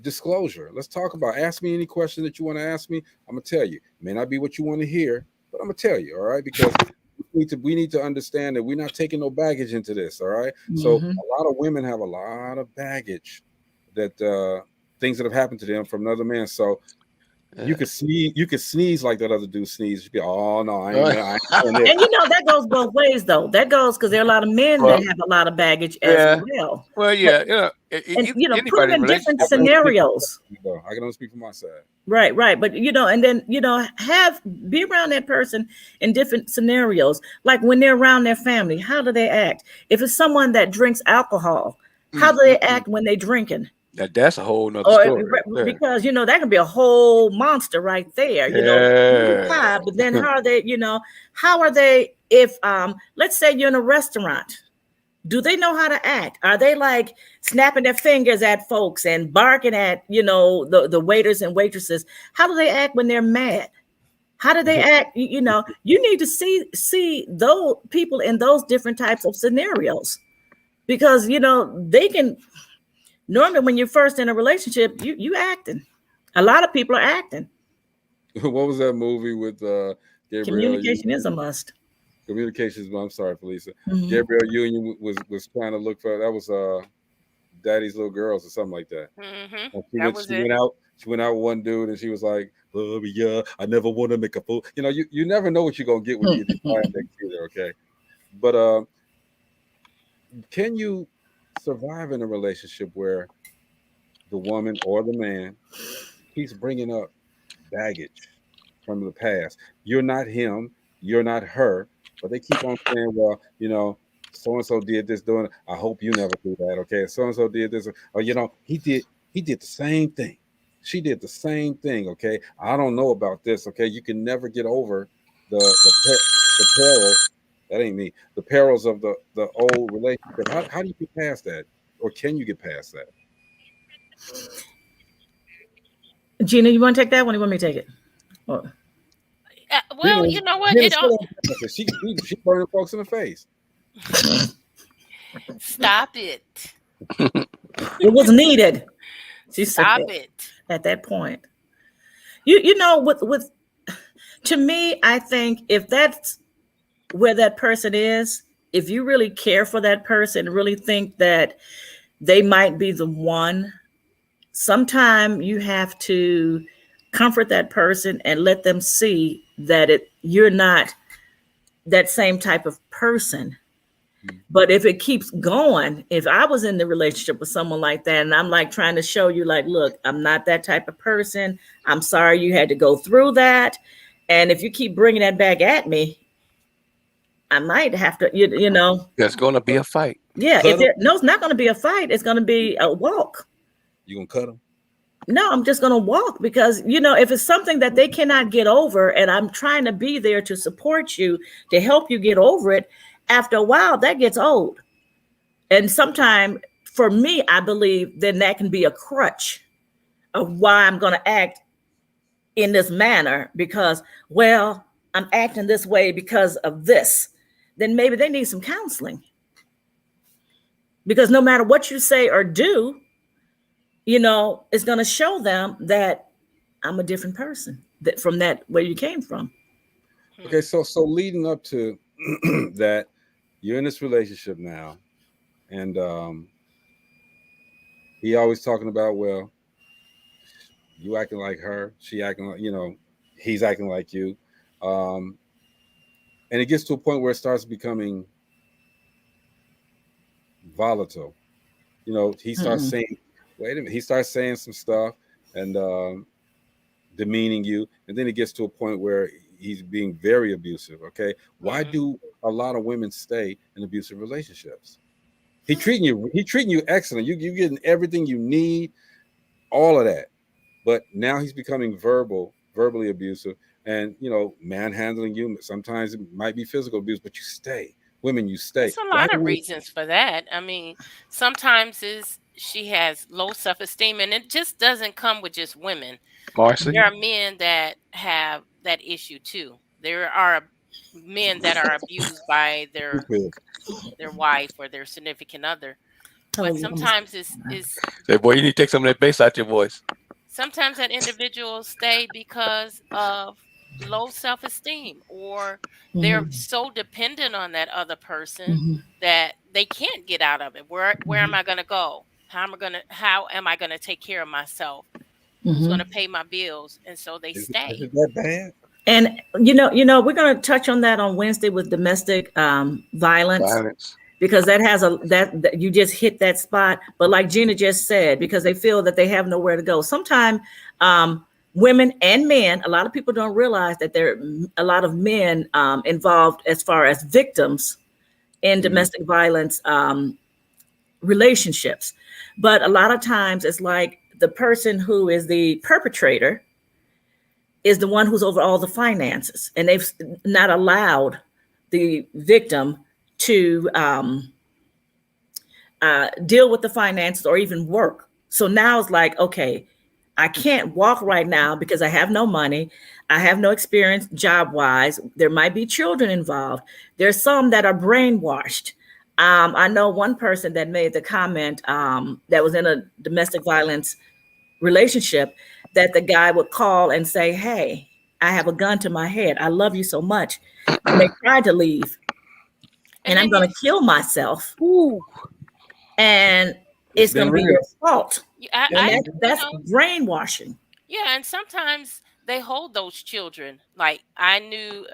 disclosure. Let's talk about. Ask me any question that you want to ask me. I'm gonna tell you. It may not be what you want to hear, but I'm gonna tell you. All right, because we need to understand that we're not taking no baggage into this. All right. So a lot of women have a lot of baggage that things that have happened to them from another man. So you could sneeze like that other dude sneezed. You'd be, oh no, I ain't and that goes both ways though. That goes because there are a lot of men that have a lot of baggage as well. Well, yeah, and put them in different scenarios. I can only speak from my side. Right. But and then be around that person in different scenarios. Like when they're around their family, how do they act? If it's someone that drinks alcohol, how do they act when they're drinking? That's a whole nother story. Because that can be a whole monster right there. But then how are they if let's say you're in a restaurant? Do they know how to act? Are they like snapping their fingers at folks and barking at the waiters and waitresses? How do they act when they're mad? How do they act? You need to see those people in those different types of scenarios, because they can. Normally, when you're first in a relationship, you acting. A lot of people are acting. What was that movie with Gabriel? Communication is a must. Communications. I'm sorry, Felicia. Gabriel Union was trying to look for that was Daddy's Little Girls or something like that. She went out with one dude and she was like, "Oh yeah, I never want to make a fool." You never know what you're gonna get when you decide next year. Okay, but can you survive in a relationship where the woman or the man keeps bringing up baggage from the past? You're not him, you're not her, but they keep on saying, well, so and so did this, doing it. I hope you never do that. Okay, so and so did this, or he did the same thing. She did the same thing. Okay, I don't know about this. Okay, you can never get over the perils. That ain't me. The perils of the old relationship. How do you get past that, or can you get past that? Gina, you want to take that one? Or you want me to take it? Well, you know what? She burning folks in the face. Stop it. It was needed. She Stop it at that point. With to me, I think if that's where that person is, if you really care for that person, really think that they might be the one, sometime you have to comfort that person and let them see that you're not that same type of person. But if it keeps going, if I was in the relationship with someone like that and I'm like trying to show you like, look, I'm not that type of person. I'm sorry you had to go through that. And if you keep bringing that back at me, I might have to, There's going to be a fight. Yeah. It's not going to be a fight. It's going to be a walk. You going to cut them? No, I'm just going to walk because, if it's something that they cannot get over and I'm trying to be there to support you, to help you get over it, after a while, that gets old. And sometimes for me, I believe then that can be a crutch of why I'm going to act in this manner because, well, I'm acting this way because of this. Then maybe they need some counseling. Because no matter what you say or do, it's going to show them that I'm a different person from that where you came from. Okay, so leading up to that, you're in this relationship now, and he always talking about, well, you acting like her, she acting like, he's acting like you. and it gets to a point where it starts becoming volatile. You know, he starts saying, "Wait a minute," he starts saying some stuff and demeaning you, and then it gets to a point where he's being very abusive. Okay, why do a lot of women stay in abusive relationships? He treating you excellent. You getting everything you need, all of that, but now he's becoming verbally abusive, and manhandling you. Sometimes it might be physical abuse, but you stay. Women, you stay. There's a lot of reasons for that. I mean, sometimes she has low self-esteem, and it just doesn't come with just women. Marcy? There are men that have that issue too. There are men that are abused by their wife or their significant other. But sometimes it's Say, boy, you need to take some of that bass out your voice. Sometimes that individuals stay because of low self-esteem, or they're so dependent on that other person that they can't get out of it. Where am I going to go? How am I going to take care of myself? Who's going to pay my bills? And so they stay. Is it that bad? And we're going to touch on that on Wednesday with domestic violence. Because that has that you just hit that spot. But like Gina just said, because they feel that they have nowhere to go. Sometimes women and men, a lot of people don't realize that there are a lot of men involved as far as victims in domestic violence relationships. But a lot of times it's like the person who is the perpetrator is the one who's over all the finances, and they've not allowed the victim to deal with the finances or even work. So now it's like, okay, I can't walk right now because I have no money. I have no experience job-wise. There might be children involved. There's some that are brainwashed. I know one person that made the comment that was in a domestic violence relationship that the guy would call and say, "Hey, I have a gun to my head. I love you so much." And they tried to leave. And I'm going to kill myself. Ooh. And it's going to be your fault. That's brainwashing. Yeah, and sometimes they hold those children. Like I knew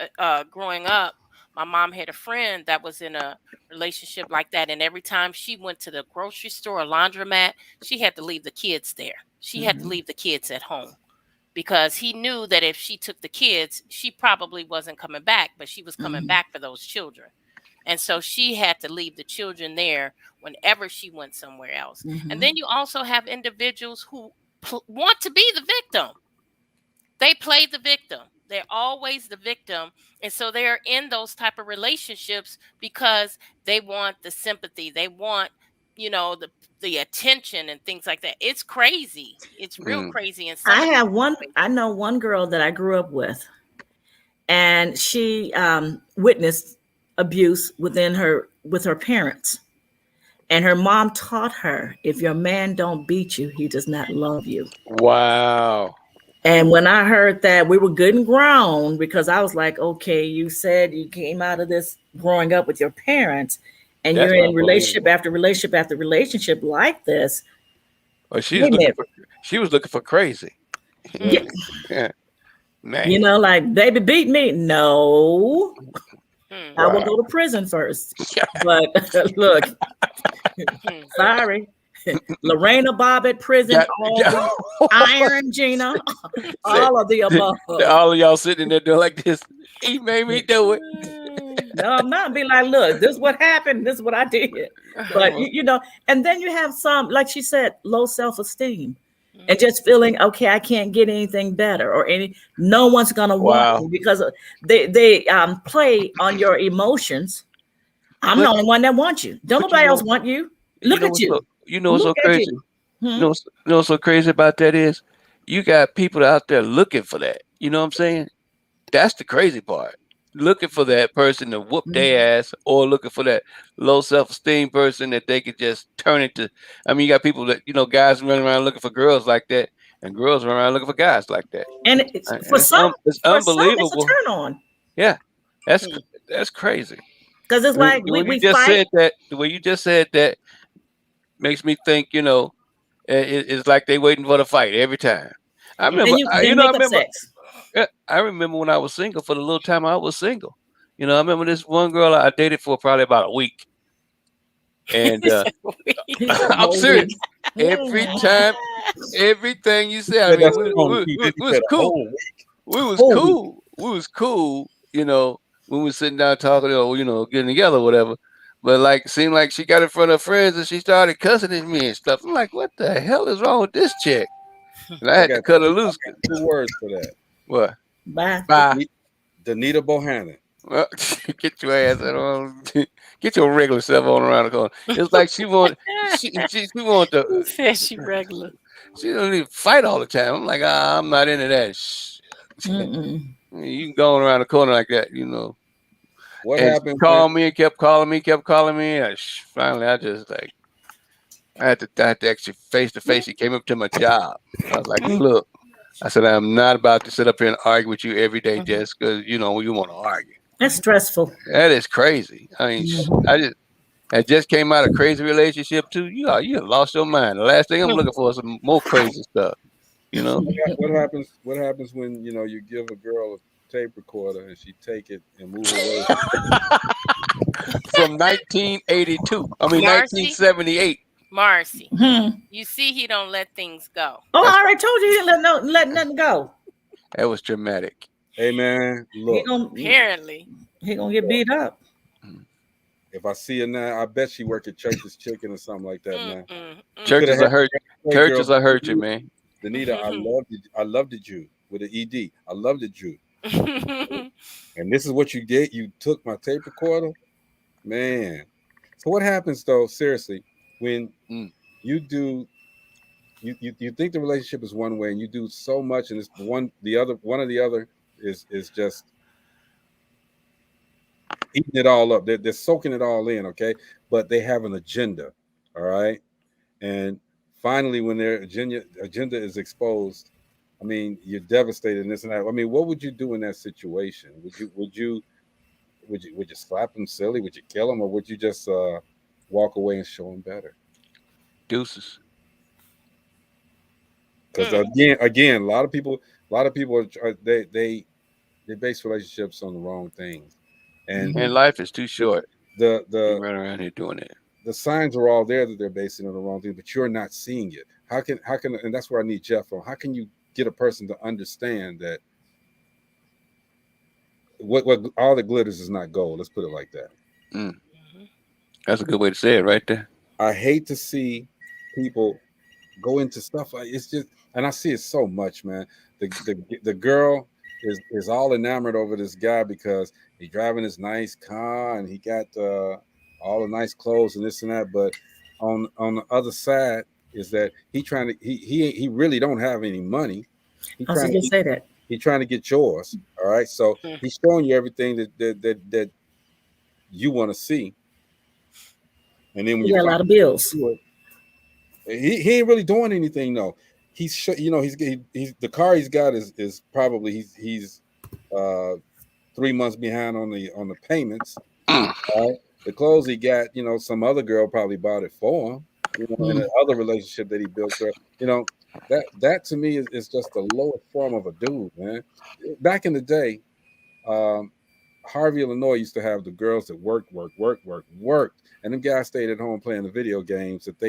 growing up, my mom had a friend that was in a relationship like that. And every time she went to the grocery store or laundromat, she had to leave the kids there. She had to leave the kids at home. Because he knew that if she took the kids, she probably wasn't coming back, but she was coming back for those children. And so she had to leave the children there whenever she went somewhere else. And then you also have individuals who want to be the victim. They play the victim. They're always the victim. And so they're in those type of relationships because they want the sympathy. They want, the attention and things like that. It's crazy. It's real crazy. And I know one girl that I grew up with, and she witnessed abuse with her parents, and her mom taught her, if your man don't beat you, he does not love you. Wow. And when I heard that, we were good and grown, because I was like, okay, you said you came out of this growing up with your parents, and you're in relationship after relationship after relationship like this. Well, she was looking for crazy. Yeah. Man. Like, baby, beat me. No. I will go to prison first. But look, sorry. Lorena Bob at prison, Iron Gina, all of the above. All of y'all sitting there doing like this. He made me do it. No, I'm not. Be like, look, this is what happened. This is what I did. But and then you have some, like she said, low self-esteem. And just feeling, okay, I can't get anything better, or no one's gonna want me, because they play on your emotions. I'm the only one that wants you. Don't nobody else want you. Look at you. What's so crazy? You know what's so crazy about that is you got people out there looking for that. You know what I'm saying? That's the crazy part. Looking for that person to whoop their ass, or looking for that low self-esteem person that they could just turn into. I mean, you got people that, guys running around looking for girls like that, and girls running around looking for guys like that. And it's unbelievable. It's a turn on. Yeah, that's crazy. Because it's like the way you just said that makes me think, it's like they waiting for the fight every time. I remember, I remember when I was single, for the little time I was single, You know, I remember this one girl I dated for probably about a week. And I'm serious. Every time, everything you said, I mean, we was cool. We was cool. We was cool, you know, when we was sitting down talking or, you know, getting together or whatever. But like, it seemed like she got in front of her friends and she started cussing at me and stuff. I'm like, what the hell is wrong with this chick? And I had to cut her loose. 2 words for that. What? Bye. Danita Bohannon. Well, get your ass on. Get your regular self on around the corner. It's like she want to. Who said she regular? She don't need to fight all the time. I'm like, I'm not into that. You can go around the corner like that, you know. What happened? Called me and kept calling me. Finally, I just like, I had to actually face to face. He came up to my job. I was like, look, I said, I'm not about to sit up here and argue with you every day just because, you know, you want to argue. That's stressful. That is crazy. I mean, I just came out of a crazy relationship too. You lost your mind. The last thing I'm looking for is some more crazy stuff. You know. What happens? What happens when you know you give a girl a tape recorder and she take it and move away? From 1982. I mean, 1978. Marcy, you see, he don't let things go. Oh, I already told you he didn't let nothing go. That was dramatic. Hey man, look. Apparently, he gonna get beat up. If I see her now, I bet she work at Church's Chicken or something like that, man. Churches will hurt you, man. Danita, I loved you with an ED. I loved it, Jew. And this is what you did. You took my tape recorder, man. So what happens though? Seriously, when you do, you think the relationship is one way, and you do so much, and it's one or the other is just eating it all up. They're soaking it all in, okay? But they have an agenda, all right? And finally, when their agenda is exposed, I mean, you're devastated and this and that. I mean, what would you do in that situation? Would you slap them silly? Would you kill them, or would you just walk away and show them better? Deuces. Because again, a lot of people they base relationships on the wrong things, and life is too short. The run around here doing it. The signs are all there that they're basing on the wrong thing, but you're not seeing it. How can and that's where I need Jeff on. How can you get a person to understand that what all that glitters is not gold? Let's put it like that. That's a good way to say it, right there. I hate to see people go into stuff like it's just, and I see it so much, man. The girl is all enamored over this guy because he's driving this nice car and he got all the nice clothes and this and that. But on the other side is that he really don't have any money. I was going to say that. He's trying to get yours. All right. So he's showing you everything that you want to see. And then when you got a lot of bills. He ain't really doing anything though. He's the car he's got is probably he's 3 months behind on the payments. Right? The clothes he got, some other girl probably bought it for him. In another relationship that he built there. That to me is just the lowest form of a dude, man. Back in the day, Harvey, Illinois used to have the girls that worked, and them guys stayed at home playing the video games that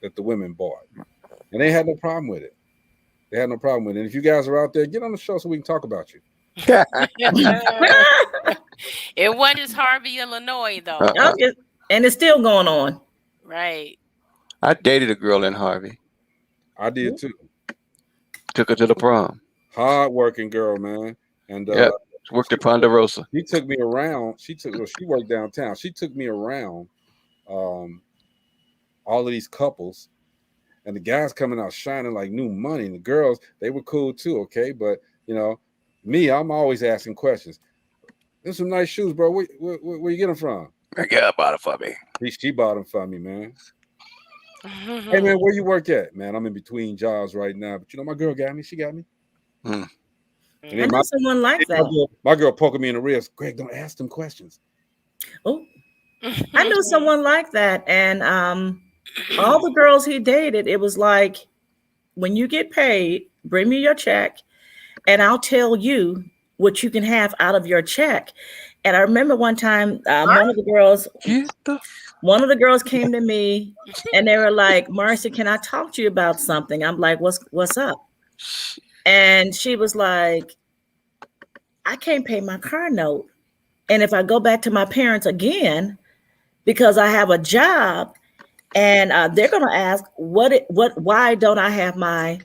that the women bought, and they had no problem with it. And if you guys are out there, get on the show so we can talk about you. It wasn't just Harvey, Illinois, though. And it's still going on. Right. I dated a girl in Harvey. I did too. Took her to the prom. Hard working girl, man. And worked at Ponderosa. She took me around. She worked downtown. She took me around all of these couples, and the guys coming out shining like new money. And the girls, they were cool too, okay? But me, I'm always asking questions. There's some nice shoes, bro. Where you get them from? My girl bought it for me. She bought them for me, man. Hey man, where you work at? Man, I'm in between jobs right now, but my girl got me. She got me. And I know someone like that. My girl poking me in the ribs. Greg, don't ask them questions. Oh, I knew someone like that, and all the girls he dated, it was like, when you get paid, bring me your check, and I'll tell you what you can have out of your check. And I remember one time, one of the girls came to me, and they were like, "Marcy, can I talk to you about something?" I'm like, "What's up?" And she was like, "I can't pay my car note, and if I go back to my parents again, because I have a job, and they're going to ask why don't I have my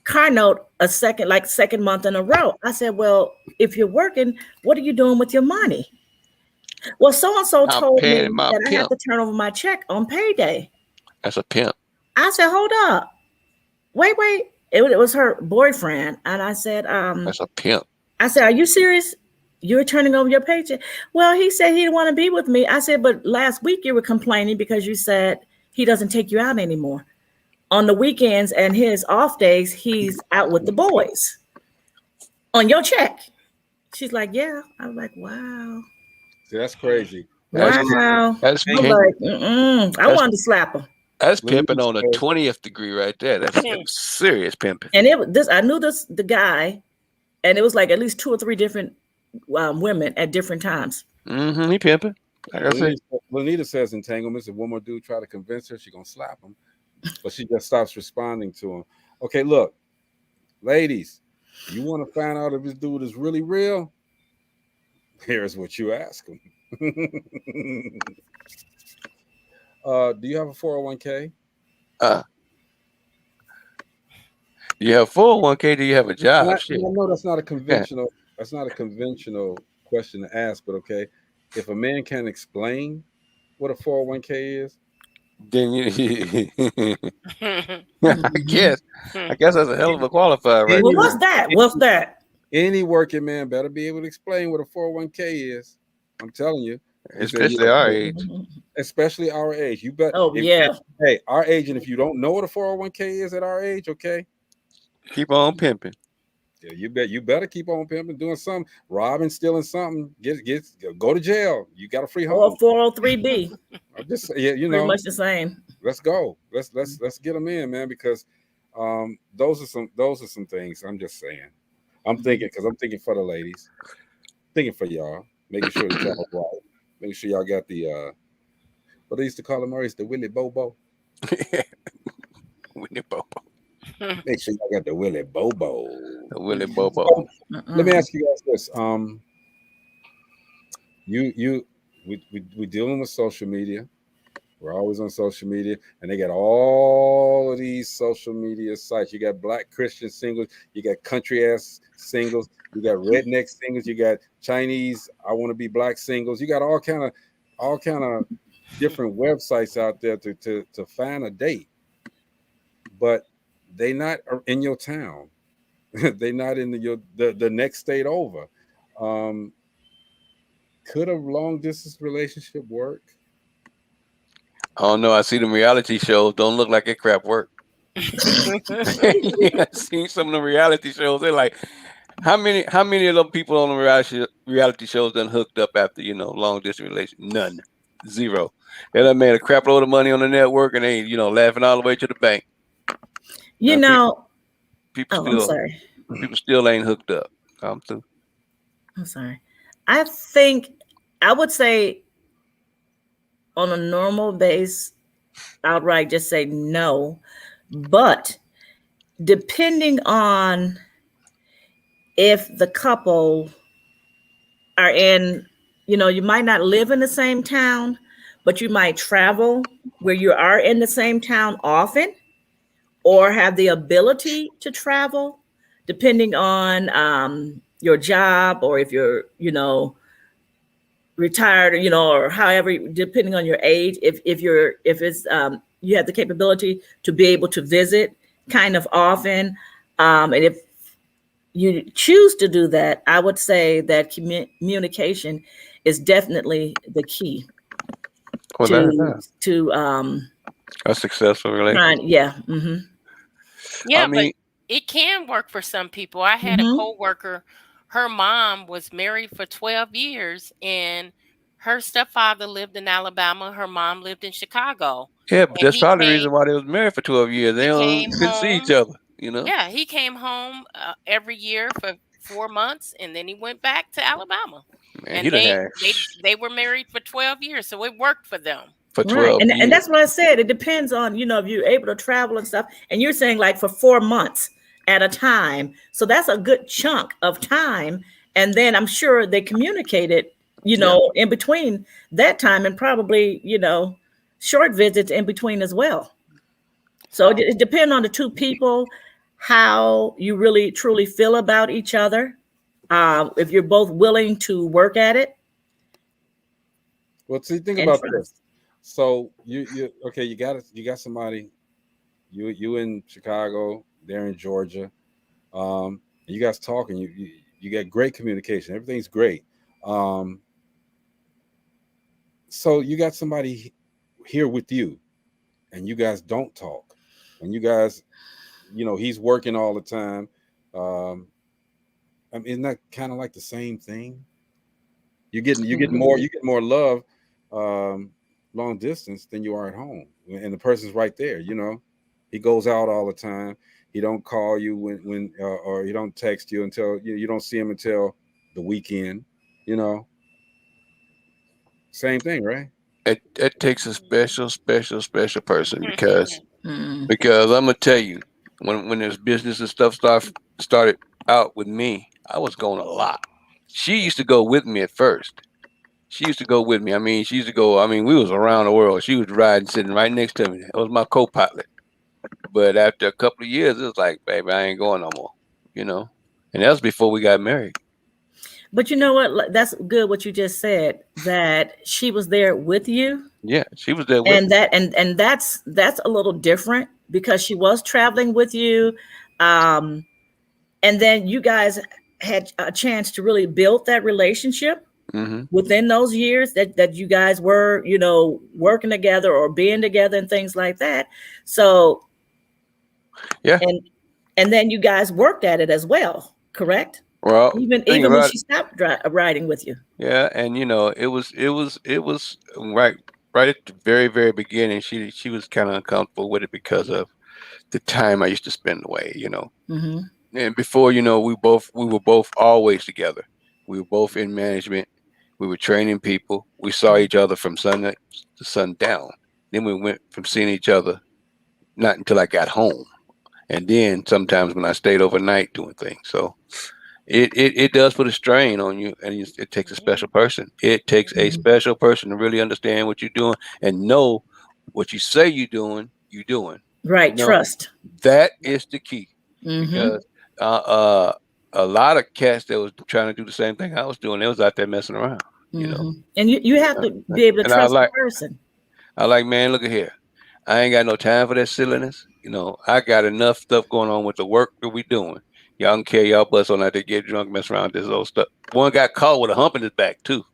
car note second month in a row?" I said, "Well, if you're working, what are you doing with your money?" "Well, so-and-so told me that I have to turn over my check on payday." That's a pimp. I said, "Hold up. Wait. It was her boyfriend." And I said, "That's a pimp." I said, "Are you serious? You're turning over your paycheck?" "Well, he said he didn't want to be with me." I said, "But last week you were complaining because you said he doesn't take you out anymore. On the weekends and his off days, he's out with the boys on your check." She's like, "Yeah." I was like, "Wow." See, that's crazy. Wow. That's I'm like, I wanted to slap him. That's pimping on the 20th degree right there. That's serious pimping. And I knew the guy, and it was like at least 2 or 3 different women at different times. Mm-hmm. He pimping. Like I said. Lanita says entanglements. If one more dude try to convince her, she gonna slap him, but she just stops responding to him. Okay, look, ladies, you want to find out if this dude is really real? Here's what you ask him. Do you have a 401k? Do you have 401k? Do you have a job? I know that's not a conventional. Yeah. That's not a conventional question to ask. But okay, if a man can't explain what a 401k is, then I guess that's a hell of a qualifier, right? Well, what's that? Any working man better be able to explain what a 401k is. I'm telling you. Especially our age. Especially our age. You bet. Hey, our age, and if you don't know what a 401k is at our age, okay, keep on pimping. Yeah, you better keep on pimping, doing something, robbing, stealing something, go to jail. You got a free home. Or 403B. I'm just pretty much the same. Let's go. Let's get them in, man, because those are some things. I'm just saying. I'm thinking for the ladies, thinking for y'all, making sure that y'all right, making sure y'all got the what they used to call him, Maurice, the Willy Bobo. Willy Bobo. Make sure y'all got the Willy Bobo. The Willy Bobo. So, let me ask you guys this. We dealing with social media. We're always on social media, and they got all of these social media sites. You got Black Christian singles, you got country ass singles, you got redneck singles, you got Chinese I want to be black singles. You got all kind of different websites out there to find a date, but they not in your town. They not in the next state over. Could a long distance relationship work? I don't know. I see them reality shows. Don't look like it crap work. I seen some of the reality shows. They're like, how many of them people on the reality shows done hooked up after long distance relation? None, 0. They done made a crap load of money on the network, and they laughing all the way to the bank. People still ain't hooked up. I'm sorry. I would say on a normal base, outright just say no. But depending on if the couple are in, you might not live in the same town, but you might travel where you are in the same town often, or have the ability to travel, depending on your job, or if you're, retired, or however, depending on your age. If it's you have the capability to be able to visit kind of often, and if you choose to do that, I would say that communication is definitely the key to a successful relationship. Yeah. Mm-hmm. Yeah, but it can work for some people. I had a coworker. Her mom was married for 12 years, and her stepfather lived in Alabama. Her mom lived in Chicago. Yeah, but that's probably the reason why they was married for 12 years. They couldn't see each other, Yeah, he came home every year for 4 months, and then he went back to Alabama. And they were married for 12 years, so it worked for them. For 12 years. And and that's what I said. It depends on, you know, if you're able to travel and stuff. And you're saying like for 4 months at a time. So that's a good chunk of time. And then I'm sure they communicated, you know, in between that time, and probably, you know, short visits in between as well. So it depends on the two people, how you really truly feel about each other. If you're both willing to work at it. Well, see, think about this. So you okay, you got somebody, you in Chicago, they're in Georgia. You guys talking, you got great communication, everything's great. So you got somebody here with you, and you guys don't talk, and you guys, you know, he's working all the time. I mean, isn't that kind of like the same thing? You get more love long distance than you are at home, and the person's right there. You know, he goes out all the time. He don't call you when or he don't text you until you don't see him until the weekend. You know, same thing, right? It takes a special person because I'm gonna tell you, when there's business and stuff started out with me, I was going a lot. She used to go with me at first. She used to go with me. I mean, she used to go. I mean, we was around the world. She was riding, sitting right next to me. That was my co-pilot. But after a couple of years, it was like, baby, I ain't going no more. You know, and that was before we got married. But you know what? That's good what you just said, that she was there with you. Yeah, she was there with and me. that and that's a little different because she was traveling with you. And then you guys had a chance to really build that relationship within those years that you guys were, you know, working together or being together and things like that. So yeah. And then you guys worked at it as well, correct? Well, even when she stopped riding with you. Yeah, and you know, it was right at the very beginning. She was kind of uncomfortable with it because of the time I used to spend away. You know, and before, you know, we were both always together. We were both in management. We were training people. We saw each other from sun to sundown. Then we went from seeing each other not until I got home, and then sometimes when I stayed overnight doing things. So it does put a strain on you, and it takes a special person. It takes a special person to really understand what you're doing and know what you say you're doing. Right, you know, trust. That is the key, because a lot of cats that was trying to do the same thing I was doing, they was out there messing around. You know, and you have to be able to trust the person. I like, man, look at here. I ain't got no time for that silliness. You know, I got enough stuff going on with the work that we doing. Y'all can carry y'all butts on out there, get drunk, mess around with this old stuff. One got caught with a hump in his back too.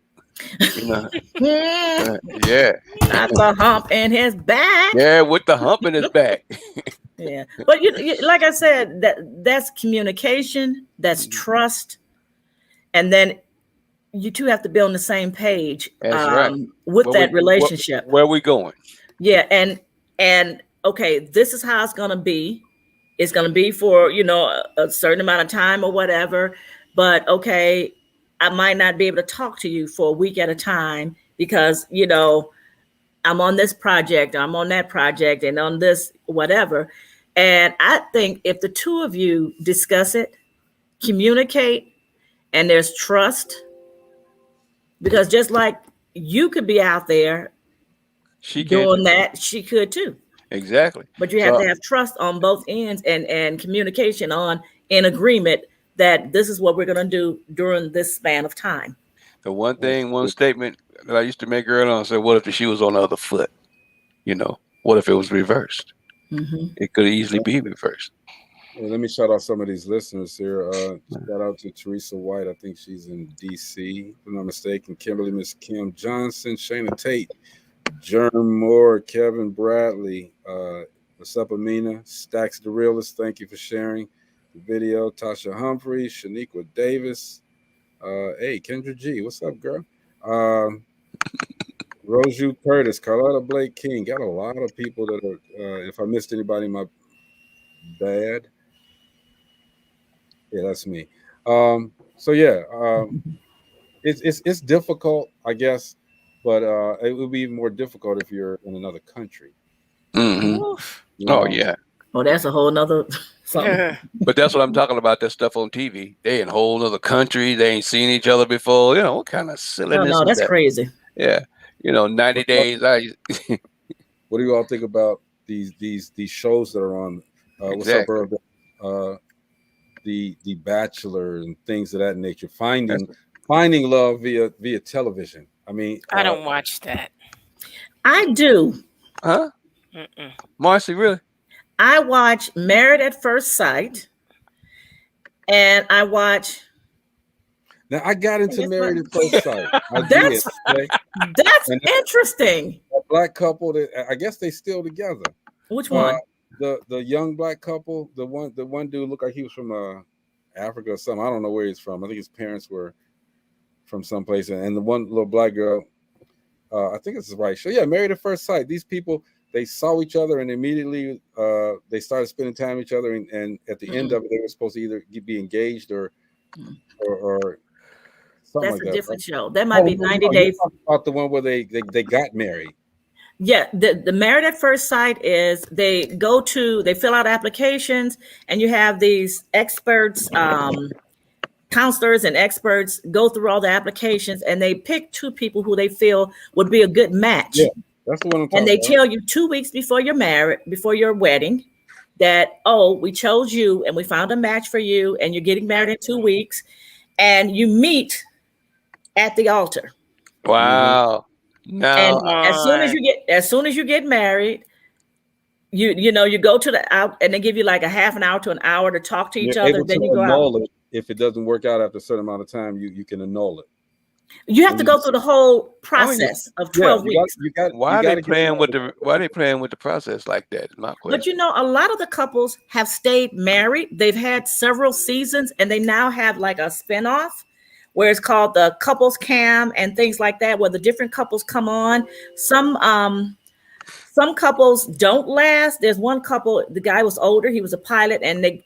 You know, yeah, that's a hump in his back. Yeah, with the hump in his back. Yeah, but you, like I said, that's communication, that's trust, and then you two have to be on the same page. That's right. With that relationship. Where are we going? Yeah, and okay, this is how it's gonna be. It's going to be for, you know, a certain amount of time or whatever. But okay, I might not be able to talk to you for a week at a time because, you know, I'm on this project, I'm on that project, and on this whatever. And I think if the two of you discuss it, communicate, and there's trust, because just like you could be out there doing that, she could too. Exactly. But you have to have trust on both ends and communication in agreement that this is what we're going to do during this span of time. The one statement that I used to make earlier on said, what if the shoe was on the other foot? You know, what if it was reversed? It could easily be reversed. Well, let me shout out some of these listeners here. Shout out to Teresa White. I think she's in DC, if I'm not mistaken. Kimberly, Miss Kim Johnson, Shayna Tate, Jerm Moore, Kevin Bradley, what's up, Amina? Stacks the Realist, thank you for sharing the video. Tasha Humphrey, Shaniqua Davis, hey, Kendra G, what's up, girl? Roju Curtis, Carlotta Blake King, got a lot of people that are, if I missed anybody, my bad. Yeah, that's me. So yeah, it's difficult, I guess, but it would be more difficult if you're in another country. Mm-hmm. Oh yeah. Oh, that's a whole nother something. But that's what I'm talking about. That stuff on TV. They in a whole other country. They ain't seen each other before. What kind of silliness? Oh no, that's that? Crazy. Yeah, 90 days. What do you all think about these shows that are on? Exactly. What's up, the Bachelor and things of that nature. Finding love via television. I mean, I don't watch that. I do. Huh? Marcy, really? I watch Married at First Sight, and I watch. Now I got into Married at First Sight. That's interesting. A black couple that I guess they still together. Which one? The young black couple. The one dude looked like he was from Africa or something. I don't know where he's from. I think his parents were from someplace. And the one little black girl. I think it's the right show. Yeah, Married at First Sight. These people, they saw each other and immediately they started spending time with each other. And at the end of it, they were supposed to either be engaged or something. That's like a different show. That might be 90 Days. About the one where they got married. Yeah, the Married at First Sight is they fill out applications, and you have these experts, counselors and experts go through all the applications, and they pick two people who they feel would be a good match. Yeah, that's the one I'm talking and they about. tell you 2 weeks before your wedding, that, we chose you and we found a match for you, and you're getting married in 2 weeks, and you meet at the altar. Wow. No. And as soon as you get married, you go to the out, and they give you like a half an hour to an hour to talk to each other. Then you go out. If it doesn't work out after a certain amount of time, you can annul it. You have to go through the whole process of 12 weeks. Why are they playing with the process like that? Is my question. But a lot of the couples have stayed married. They've had several seasons, and they now have like a spinoff where it's called the Couples Cam and things like that, where the different couples come on. Some couples don't last. There's one couple, the guy was older, he was a pilot, and he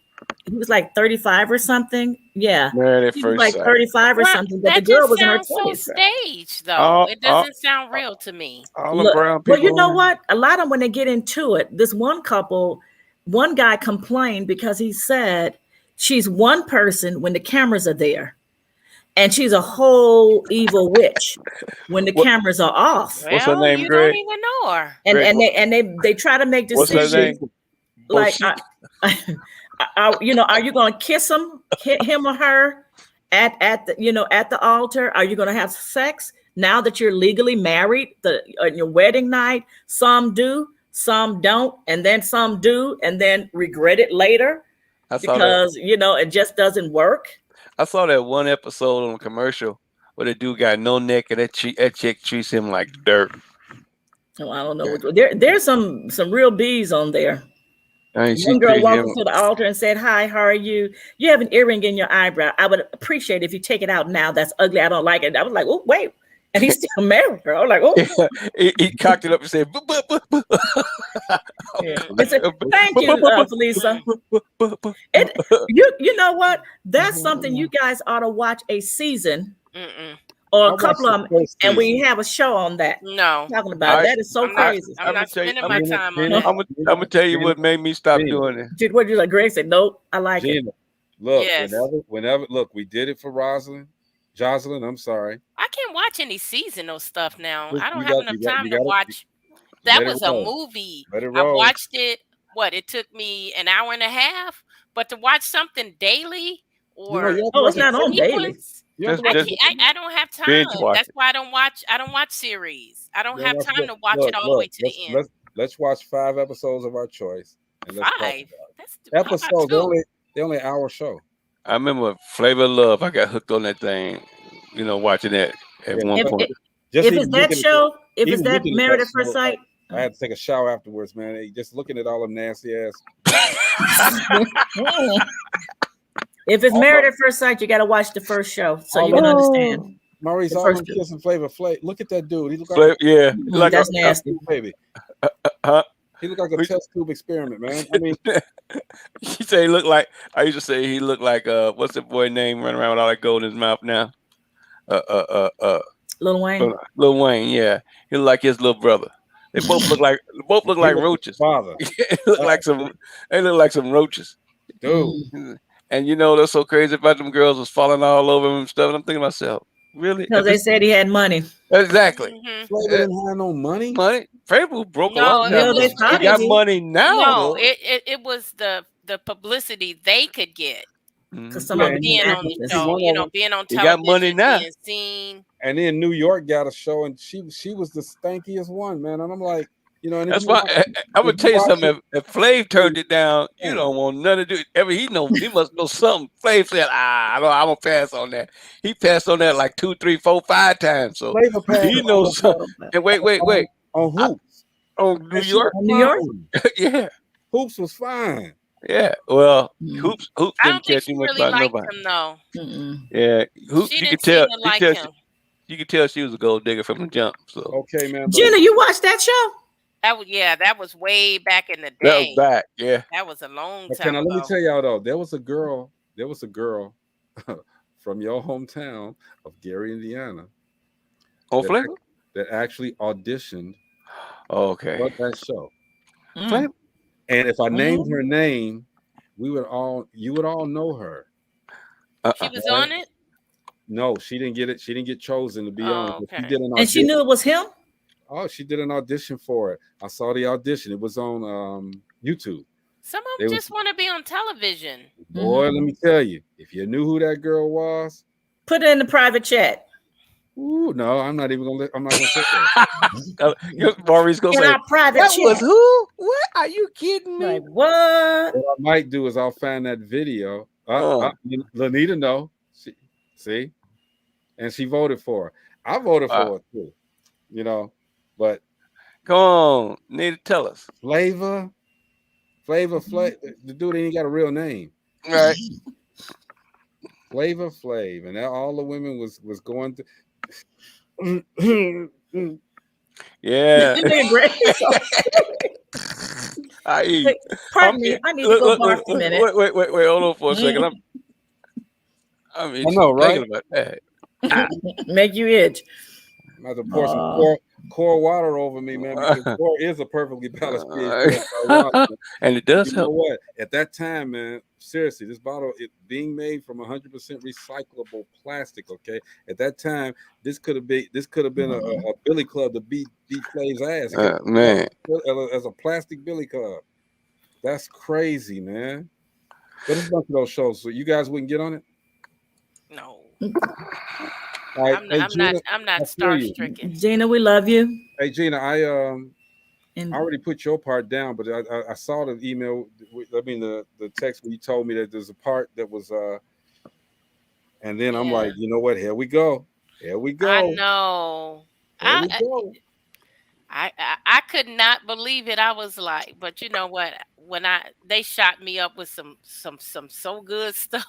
was like 35 or something. Yeah. He was like 35 or something. But the girl was in her 20s. So staged, though. It doesn't sound real to me. Well, you know what? A lot of them, when they get into it, this one couple, one guy complained because he said she's one person when the cameras are there, and she's a whole evil witch when the cameras are off. What's her name, you Greg? don't even know her. And they try to make decisions. What's her name? Like, are you going to kiss him or her at the altar? Are you going to have sex now that you're legally married? On your wedding night, some do, some don't, and then some do, and then regret it later because it just doesn't work. I saw that one episode on a commercial where the dude got no neck and that chick treats him like dirt. Oh, I don't know. There's some real bees on there. One girl walked up to the altar and said, "Hi, how are you? You have an earring in your eyebrow. I would appreciate it if you take it out now. That's ugly. I don't like it." I was like, "Oh, wait." And he still married her. I was like, "Oh." He cocked it up and said, "Thank you, Felisa." You know what? That's something you guys ought to watch a season or a couple of them, and we have a show on that. No, talking about that is so crazy. I'm not spending my time on it. I'm gonna tell you what made me stop doing it. What you like? Greg said, "Nope, I like it." Look, whenever look, we did it for Jocelyn, I'm sorry. I can't watch any seasonal stuff now. I don't have enough time to watch. That was a movie. I watched it. It took me an hour and a half. But to watch something daily it's not on daily. I don't have time. That's why I don't watch series. I don't have time to watch it all the way to the end. Let's watch 5 episodes of our choice. And 5? That's episodes. They're only an hour show. I remember Flavor of Love. I got hooked on that thing, watching that at one point. If it's that show, if it's that Married at First Sight, I had to take a shower afterwards, man. Just looking at all them nasty ass. If it's Married at First Sight, you got to watch the first show so you can understand. Maurice always kissing Flavor. Look at that dude. He look like that's nasty, baby. He looked like a test tube experiment, man. I mean, you say he looked like. I used to say he looked like what's the boy name running around with all that gold in his mouth now? Lil Wayne. Lil Wayne, yeah, he look like his little brother. They both look like roaches. Father, They look like some roaches, dude. And you know that's so crazy about them girls was falling all over him and stuff. And I'm thinking to myself, really? Because they said he had money. Exactly. Flavor didn't have no money. Flavor broke a No, long time ago. He got money now. No, though. it was the publicity they could get. Because somebody being on the show, being on television, he got money now. being seen. And then New York got a show, and she was the stankiest one, man. And I'm like, you know, and that's why I'm gonna tell you something. If Flav turned it down, you don't want nothing to do. He must know something. Flav said, I'm gonna pass on that. He passed on that like 2, 3, 4, 5 times. So he knows something. And wait. On Hoops. On New York? On New York? Yeah. Hoops was fine. Yeah. Well, Hoops didn't care too much really about nobody. Him, though. Yeah. Hoops, you could tell. You could tell she was a gold digger from the jump. So okay, man. Gina, you watched that show? That was way back in the day. That was back, yeah. That was a long time ago. Let me tell y'all though, there was a girl from your hometown of Gary, Indiana. Flavor? That actually auditioned. Okay. For that show. Flavor? And if I named her name, you would all know her. She was on it? No, she didn't get it. She didn't get chosen to be on. Okay. She did an audition. And she knew it was him? Oh, she did an audition for it. I saw the audition. It was on YouTube. Some of them just want to be on television. Boy, let me tell you, if you knew who that girl was, put it in the private chat. Ooh, no, I'm not gonna sit there. Maurice gonna say private that chat. was who? What? Are you kidding me? Like what? What I might do is I'll find that video. Lanita know. See? And she voted for her. I voted for her too. You know, but come on, need to tell us. Flavor, the dude ain't got a real name. Right. Flavor Flav, and all the women was going to. Yeah. Pardon me. I need to go barf a minute. Wait. Hold on for a second. I know, right? About that. Make you itch. I'm about to pour some core water over me, man, because core is a perfectly balanced pH. And it does help. You know what? At that time, man, seriously, this bottle being made from 100% recyclable plastic. Okay, at that time, this could have been a billy club to beat Flav's ass. Man, as a plastic billy club, that's crazy, man. But it's a bunch of those shows, so you guys wouldn't get on it. No. Right. I'm not star-stricken. Gina, we love you. Hey Gina, I already put your part down, but I saw the email. I mean the text when you told me that there's a part that was and then I'm like, you know what? Here we go. I know. I could not believe it. I was like, but you know what? When they shot me up with some so good stuff.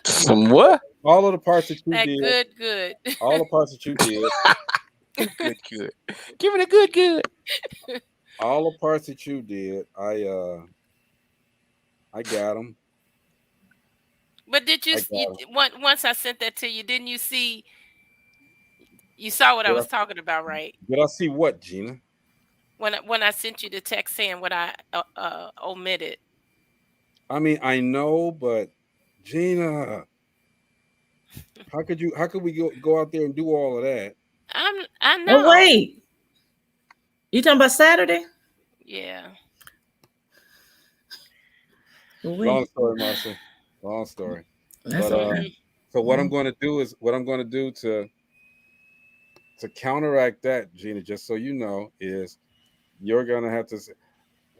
Some what? All of the parts that you did. Good. All the parts that you did. Good. Give it a good. All the parts that you did, I got them. But did you once I sent that to you? Didn't you see? You saw what I was talking about, right? Did I see what, Gina? When I sent you the text saying what I omitted. I mean, I know, but Gina, how could we go out there and do all of that? I know. Oh, wait. You talking about Saturday? Yeah. Long story, Marcia. Long story. That's okay. So what I'm going to do to counteract that, Gina, just so you know, is you're going to have to.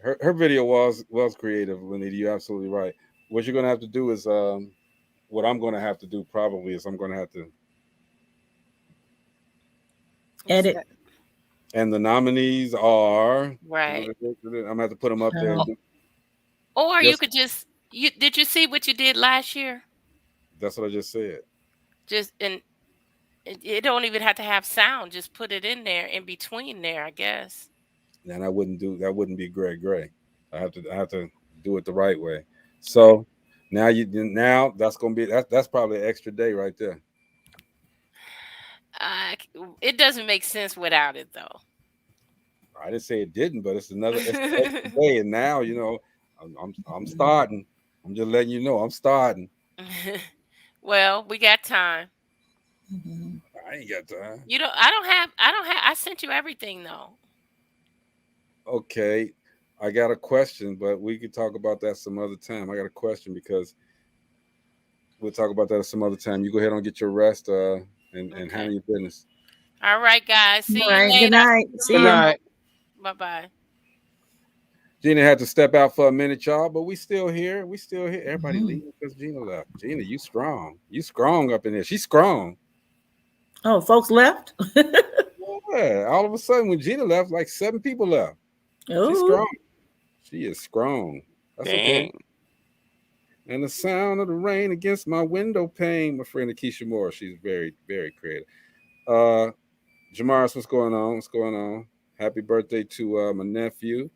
Her video was creative, Lanita. You're absolutely right. What you're going to have to do is what I'm going to have to do probably is I'm going to have to edit. And the nominees are right. I'm going to have to put them up there. Or you could just did you see what you did last year? That's what I just said. It don't even have to have sound. Just put it in there in between there, I guess. And that wouldn't be Gray. I have to do it the right way. So now that's gonna be that's probably an extra day right there. It doesn't make sense without it, though. I didn't say it didn't, but it's the extra day, and now I'm starting. I'm just letting you know I'm starting. Well, we got time. I ain't got time. I don't have. I sent you everything though. Okay, I got a question, but we could talk about that some other time. I got a question because we'll talk about that some other time. You go ahead and get your rest, and handle your business. All right, guys. See you later. Good night. See you. Bye bye. Gina had to step out for a minute, y'all, but we still here. We still here. Everybody leaving because Gina left. Gina, you strong. You strong up in there. She's strong. Oh, folks left? Yeah. All of a sudden, when Gina left, like 7 people left. Ooh. She's strong. She is strong. That's okay. And the sound of the rain against my window pane, my friend Akeisha Moore. She's very, very creative. Jamaris, what's going on? What's going on? Happy birthday to my nephew.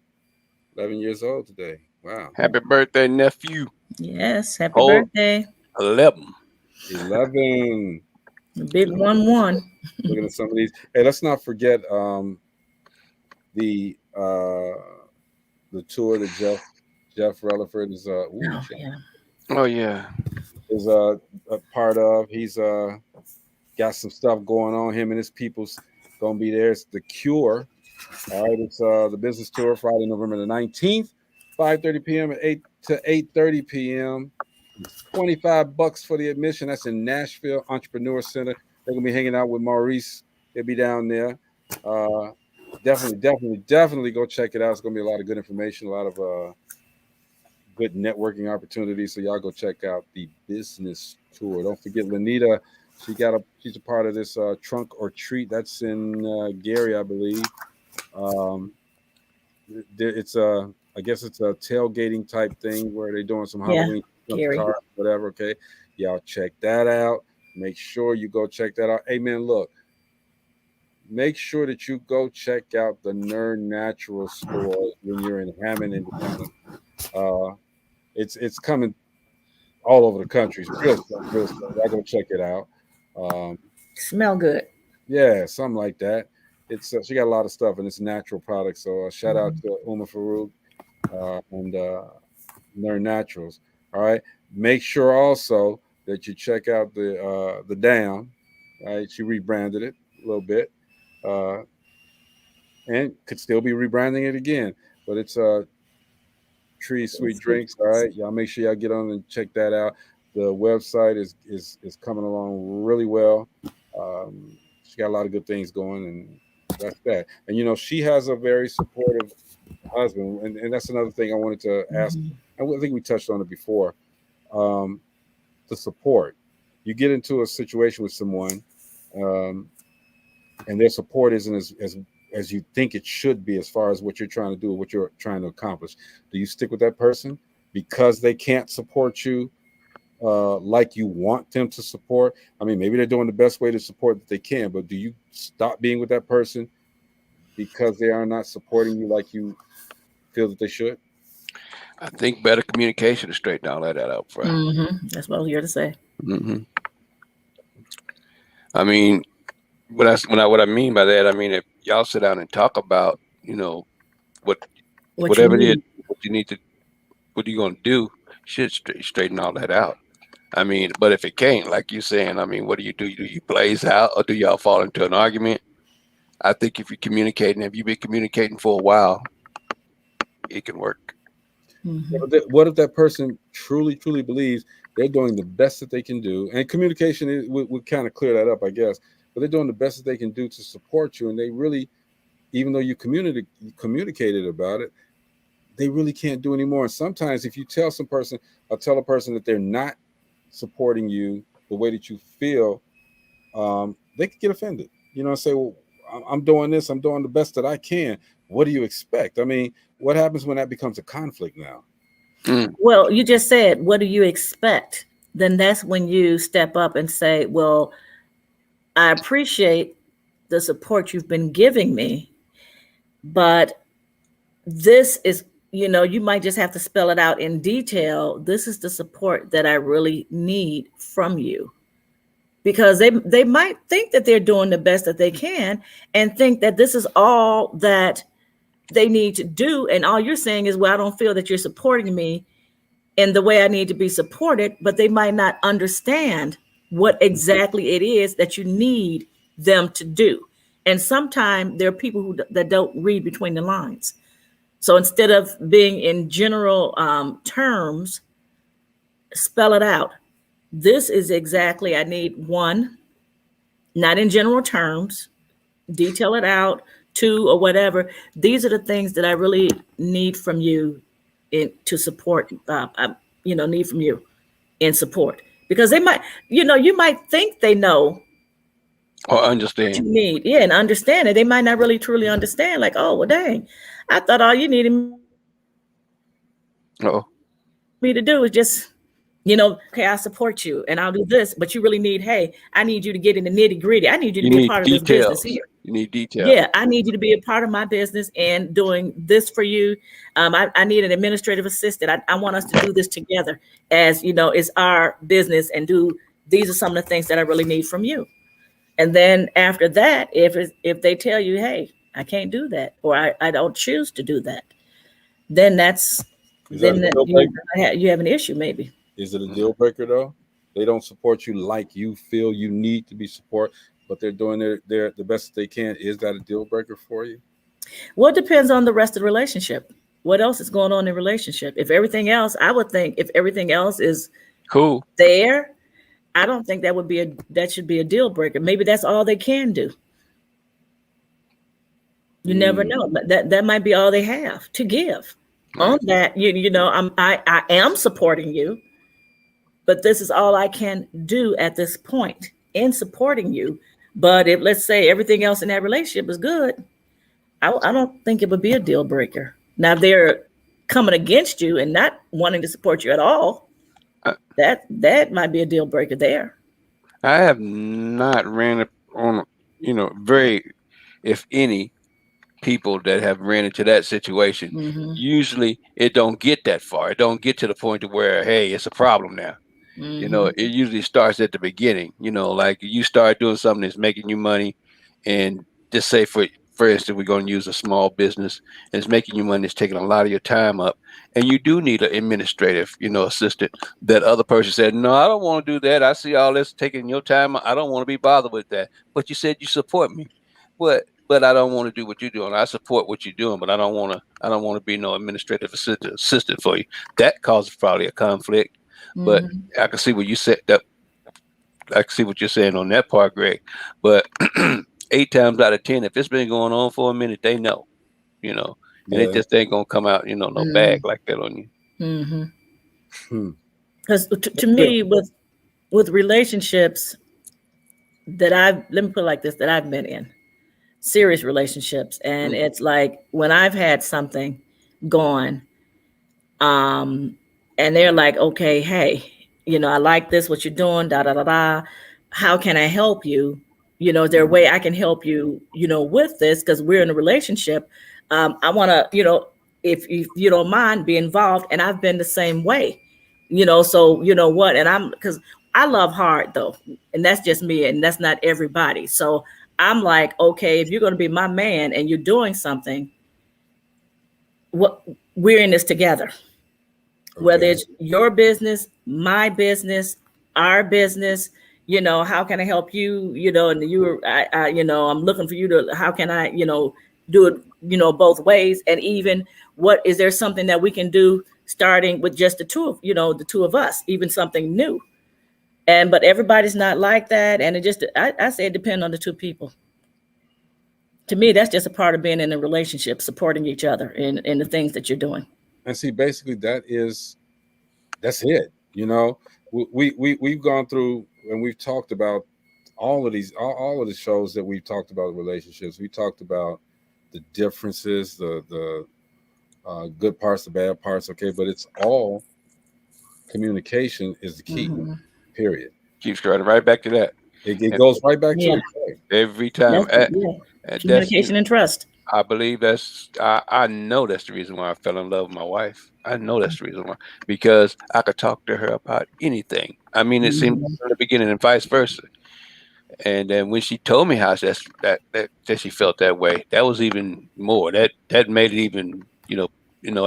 11 years old today. Wow. Happy birthday, nephew. Yes, happy birthday. 11. The big 1-1. Looking at some of these. Hey, let's not forget the tour that Jeff Relaford is is a part of. He's got some stuff going on. Him and his people's gonna be there. It's The Cure. All right, it's the business tour Friday, November the 19th, 5:30 p.m. at 8 to 8:30 p.m. It's $25 for the admission. That's in Nashville Entrepreneur Center. They're gonna be hanging out with Maurice. They'll be down there. Definitely go check it out. It's gonna be a lot of good information, a lot of good networking opportunities. So y'all go check out the business tour. Don't forget Lanita. She's a part of this trunk or treat. That's in Gary, I believe. It's I guess it's a tailgating type thing where they're doing some Halloween cars, whatever. Okay, y'all check that out. Make sure you go check that out. Hey man, look, make sure that you go check out the Nerd Natural store when you're in Hammond, Indiana. It's coming all over the country. It's real stuff. Y'all go check it out. Smell good. Yeah, something like that. It's she got a lot of stuff and it's natural products. So shout out to Uma Farouk and Nerd Naturals. All right. Make sure also that you check out the Down. Right, she rebranded it a little bit, and could still be rebranding it again. But it's Tree Sweet Drinks. All right, y'all make sure y'all get on and check that out. The website is coming along really well. She got a lot of good things going, and that's that. And she has a very supportive husband, and that's another thing I wanted to ask. I think we touched on it before. The support. You get into a situation with someone, and their support isn't as you think it should be as far as what you're trying to do, what you're trying to accomplish. Do you stick with that person because they can't support you like you want them to support? I mean, maybe they're doing the best way to support that they can, but do you stop being with that person because they are not supporting you like you feel that they should? I think better communication to straighten all that out front. That's what I was here to say. I mean, what I mean by that, I mean, if y'all sit down and talk about, whatever it is, what you need to, what are you going to do, should straighten all that out. I mean, but if it can't, like you're saying, I mean, what do you do? Do you blaze out or do y'all fall into an argument? I think if you're communicating, if you've been communicating for a while, it can work. Yeah, but what if that person truly believes they're doing the best that they can do? And communication would kind of clear that up, I guess. But they're doing the best that they can do to support you. And they really, even though you communicated about it, they really can't do anymore. And sometimes if you tell a person that they're not supporting you the way that you feel, they could get offended. And say, well, I'm doing this. I'm doing the best that I can. What do you expect? I mean, what happens when that becomes a conflict now? Well, you just said, what do you expect? Then that's when you step up and say, well, I appreciate the support you've been giving me, but this is, you might just have to spell it out in detail. This is the support that I really need from you, because they might think that they're doing the best that they can and think that this is all that they need to do. And all you're saying is, well, I don't feel that you're supporting me in the way I need to be supported, but they might not understand what exactly it is that you need them to do. And sometimes there are people that don't read between the lines. So instead of being in general terms, spell it out. This is exactly, I need one, not in general terms, detail it out, two, or whatever. These are the things that I really need from you to support, need from you in support. Because they might, you might think they know or understand what you need. Yeah, and understand it. They might not really truly understand. Like, oh, well, dang, I thought all you needed me to do is just, okay, I support you and I'll do this, but you really need, hey, I need you to get in the nitty gritty. I need you to be a part of this business here. You need details. Yeah, I need you to be a part of my business and doing this for you. I need an administrative assistant. I want us to do this together as, it's our business, and these are some of the things that I really need from you. And then after that, if they tell you, hey, I can't do that, or I don't choose to do that, then you have an issue maybe. Is it a deal breaker though? They don't support you like you feel you need to be supported, but they're doing the best they can. Is that a deal breaker for you? Well, it depends on the rest of the relationship. What else is going on in the relationship? If everything else, I would think if everything else is cool there, I don't think that should be a deal breaker. Maybe that's all they can do. You never know. That might be all they have to give. Right. On that, I am supporting you, but this is all I can do at this point in supporting you. But if, let's say, everything else in that relationship is good, I don't think it would be a deal breaker. Now, if they're coming against you and not wanting to support you at all, that might be a deal breaker there. I have not ran on, very, if any, people that have ran into that situation. Mm-hmm. Usually it don't get that far. It don't get to the point to where, hey, it's a problem now. Mm-hmm. It usually starts at the beginning. Like you start doing something that's making you money, and just say for instance, we're going to use a small business, and it's making you money, it's taking a lot of your time up, and you do need an administrative, assistant. That other person said, no, I don't want to do that. I see all this taking your time. I don't want to be bothered with that. But you said you support me. But I don't want to do what you're doing. I support what you're doing, but I don't want to be no administrative assistant for you. That causes probably a conflict. Mm-hmm. But I can see what you said. I can see what you're saying on that part, Greg. But 8 times out of 10, if it's been going on for a minute, they know, and it just ain't gonna come out, no bag like that on you. Because to me, with relationships let me put it like this, that I've been in. Serious relationships, and it's like when I've had something going, and they're like, okay, hey, I like this, what you're doing, da da da da. How can I help you? Is there a way I can help you? With this, because we're in a relationship. I want to, if you don't mind, be involved. And I've been the same way, So what? And because I love hard though, and that's just me, and that's not everybody. So I'm like, okay, if you're going to be my man and you're doing something, we're in this together. Okay. Whether it's your business, my business, our business, how can I help you? And I'm looking for you to, how can I, do it, both ways. And even is there something that we can do starting with just the two of us, even something new? But everybody's not like that. And I say it depends on the two people. To me, that's just a part of being in a relationship, supporting each other in the things that you're doing. And see, basically that's it. We've gone through and we've talked about all of the shows that we've talked about relationships. We talked about the differences, the good parts, the bad parts. Okay. But it's all communication is the key. Mm-hmm. Period. Keeps going right back to that. It goes right back to it every time. Communication and trust. I believe I know that's the reason why I fell in love with my wife. I know that's the reason why, because I could talk to her about anything. I mean, it seemed from the beginning, and vice versa. And then when she told me how that she felt that way, that was even more. That made it even,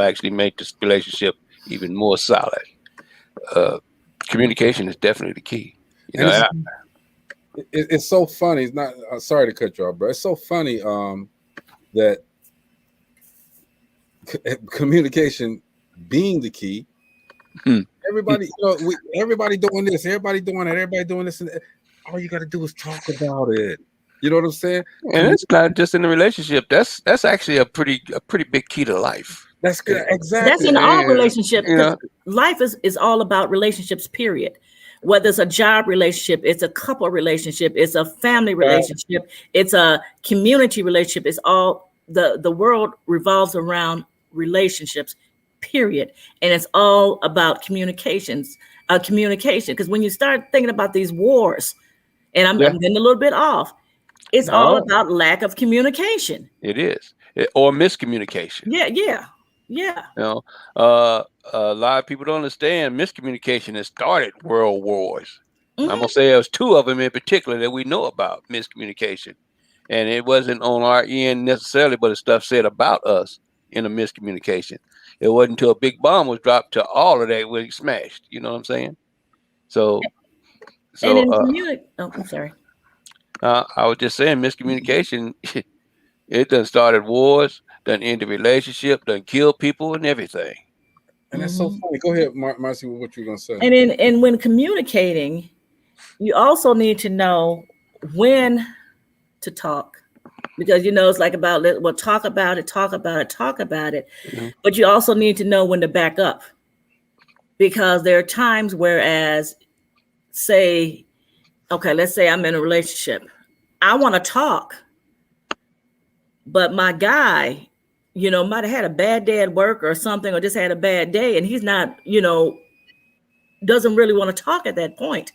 actually made this relationship even more solid. Communication is definitely the key. It's so funny. It's not. Sorry to cut you off, bro. It's so funny that communication being the key. Everybody, everybody doing this, everybody doing that, everybody doing this, and that. All you got to do is talk about it. You know what I'm saying? And it's not just in the relationship. That's actually a pretty big key to life. That's good. Exactly. That's in all relationships. Life is all about relationships, period. Whether it's a job relationship, it's a couple relationship, it's a family relationship, it's a community relationship. It's all the world revolves around relationships, period. And it's all about communication. Because when you start thinking about these wars, and I'm getting a little bit off, it's all about lack of communication. It is. Or miscommunication. Yeah. A lot of people don't understand miscommunication has started world wars. I'm gonna say there's two of them in particular that we know about miscommunication, and it wasn't on our end necessarily, but it's stuff said about us in a miscommunication. It wasn't until a big bomb was dropped to all of that was smashed. You know what I'm saying? So and in community, I'm sorry. I was just saying miscommunication. It done started wars, done ended relationship, done killed people and everything. And that's so funny. Go ahead, Marcy, what you're gonna say. And when communicating, you also need to know when to talk. Because it's like talk about it. Mm-hmm. But you also need to know when to back up. Because there are times whereas, let's say I'm in a relationship. I want to talk, but my guy, might have had a bad day at work or something, or just had a bad day, and he's not, doesn't really want to talk at that point.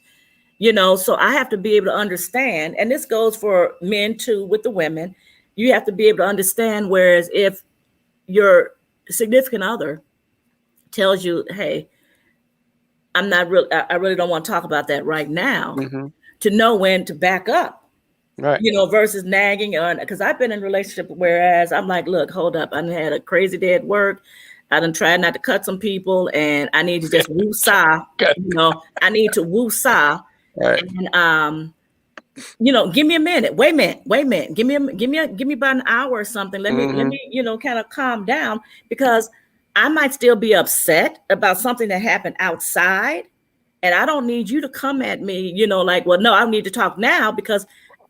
So I have to be able to understand, and this goes for men too with the women. You have to be able to understand, whereas if your significant other tells you, hey, I really don't want to talk about that right now, to know when to back up. Right. Versus nagging on, because I've been in a relationship whereas I'm like, look, hold up. I had a crazy day at work. I done tried not to cut some people, and I need to just woo-saw. I need to woo-saw. Right. And give me a minute. Wait a minute. Give me about an hour or something. Let me kind of calm down, because I might still be upset about something that happened outside, and I don't need you to come at me, like, well, no, I need to talk now, because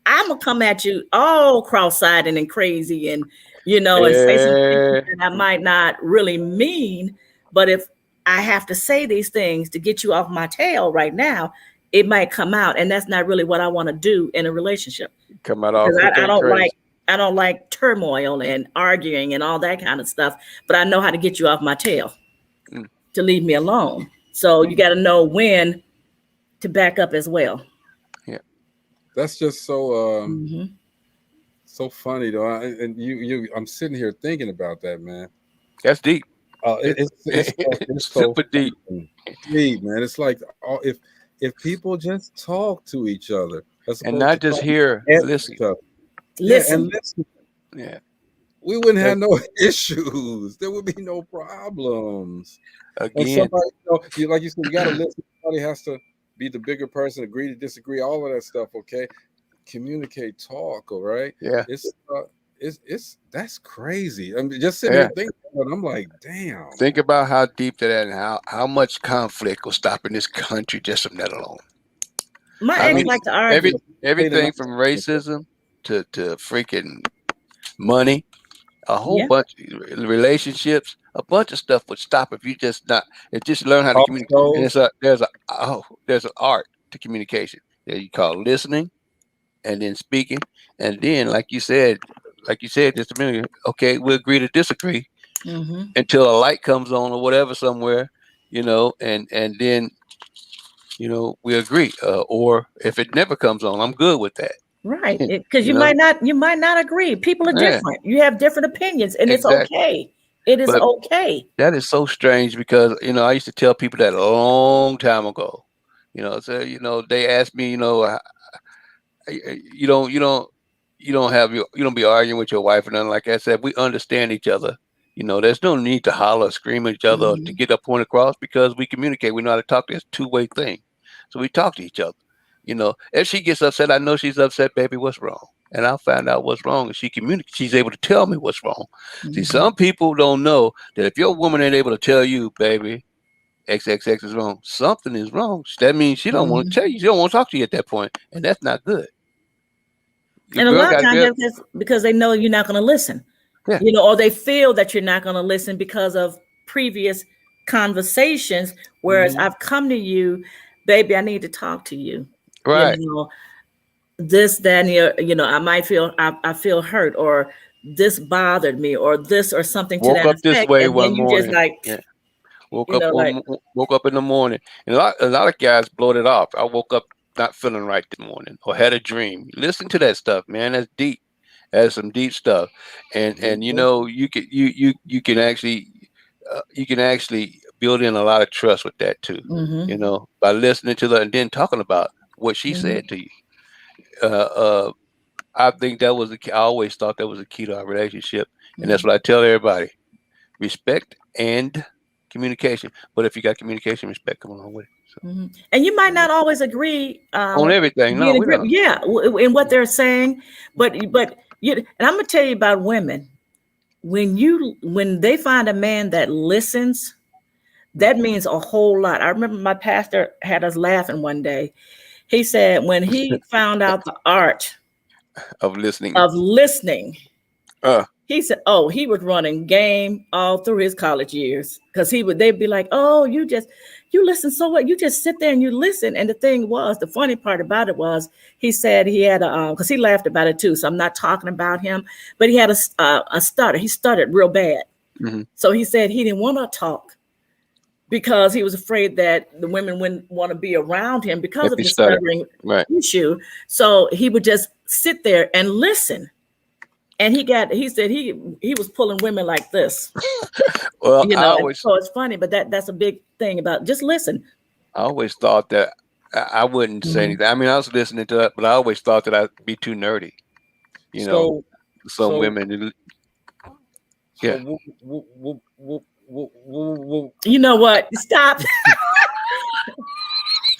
I'm gonna come at you all cross-eyed and crazy, and and say some things that I might not really mean. But if I have to say these things to get you off my tail right now, it might come out, and that's not really what I want to do in a relationship. Come out all I don't like turmoil and arguing and all that kind of stuff. But I know how to get you off my tail to leave me alone. So you got to know when to back up as well. That's just so so funny though, and I'm sitting here thinking about that, man. That's deep. It's super deep, man. It's like if people just talk to each other, and not just hear, listen. Listen. Yeah, we wouldn't have no issues. There would be no problems. Again, somebody, like you said, you got to listen. Somebody has to be the bigger person, agree to disagree, all of that stuff. Okay, communicate, talk. All right. Yeah. It's that's crazy. I'm just sitting here thinking, and I'm like, damn. Think about how deep that is, and how much conflict will stop in this country just from that alone. My ex like to argue. Everything from racism to freaking money, a whole bunch of relationships. A bunch of stuff would stop if you just learn how to communicate. And there's an art to communication that you call listening, and then speaking, and then like you said just a minute. Okay, we agree to disagree until a light comes on or whatever somewhere, and then we agree. Or if it never comes on, I'm good with that. Right, because you might not agree. People are different. You have different opinions, and it's okay. It is okay. That is so strange because, I used to tell people that a long time ago, so, they asked me, you don't be arguing with your wife or nothing like that. I said we understand each other. There's no need to holler, scream at each other to get a point across because we communicate. We know how to talk. It's a two-way thing, so we talk to each other. If she gets upset, I know she's upset, baby. What's wrong? And I'll find out what's wrong, and she's able to tell me what's wrong. See, some people don't know that if your woman ain't able to tell you, baby, XXX is wrong, something is wrong. That means she don't want to tell you. She don't want to talk to you at that point, and that's not good. And a lot of times that's because they know you're not going to listen. Yeah. Or they feel that you're not going to listen because of previous conversations. Whereas I've come to you, baby, I need to talk to you. Right. This, then, I might feel, I feel hurt, or this bothered me, or this, or something to that effect. Woke up this way and one then you morning. Just like, yeah. Woke up in the morning. And a lot of guys blow it off. I woke up not feeling right this morning or had a dream. Listen to that stuff, man. That's deep. That's some deep stuff. And you can actually build in a lot of trust with that too. By listening to that and then talking about what she said to you. I think that was I always thought that was a key to our relationship. And that's what I tell everybody. Respect and communication. But if you got communication, respect come along with it. So. And you might not always agree on everything. No, we don't. Yeah, in what they're saying. But and I'm gonna tell you about women. When they find a man that listens, that means a whole lot. I remember my pastor had us laughing one day. He said when he found out the art of listening, he said, "Oh, he was running game all through his college years because they'd be like, oh, you listen so well. You just sit there and you listen." And the thing was, the funny part about it was, he said he had because he laughed about it too. So I'm not talking about him, but he had a stutter. He stuttered real bad. So he said he didn't want to talk because he was afraid that the women wouldn't want to be around him because of the stuttering issue. So he would just sit there and listen. And he said he was pulling women like this. Well, so it's funny, but that's a big thing about just listen. I always thought that I wouldn't say anything. I mean, I was listening to it, but I always thought that I'd be too nerdy. Some women. Yeah. You know what? Stop.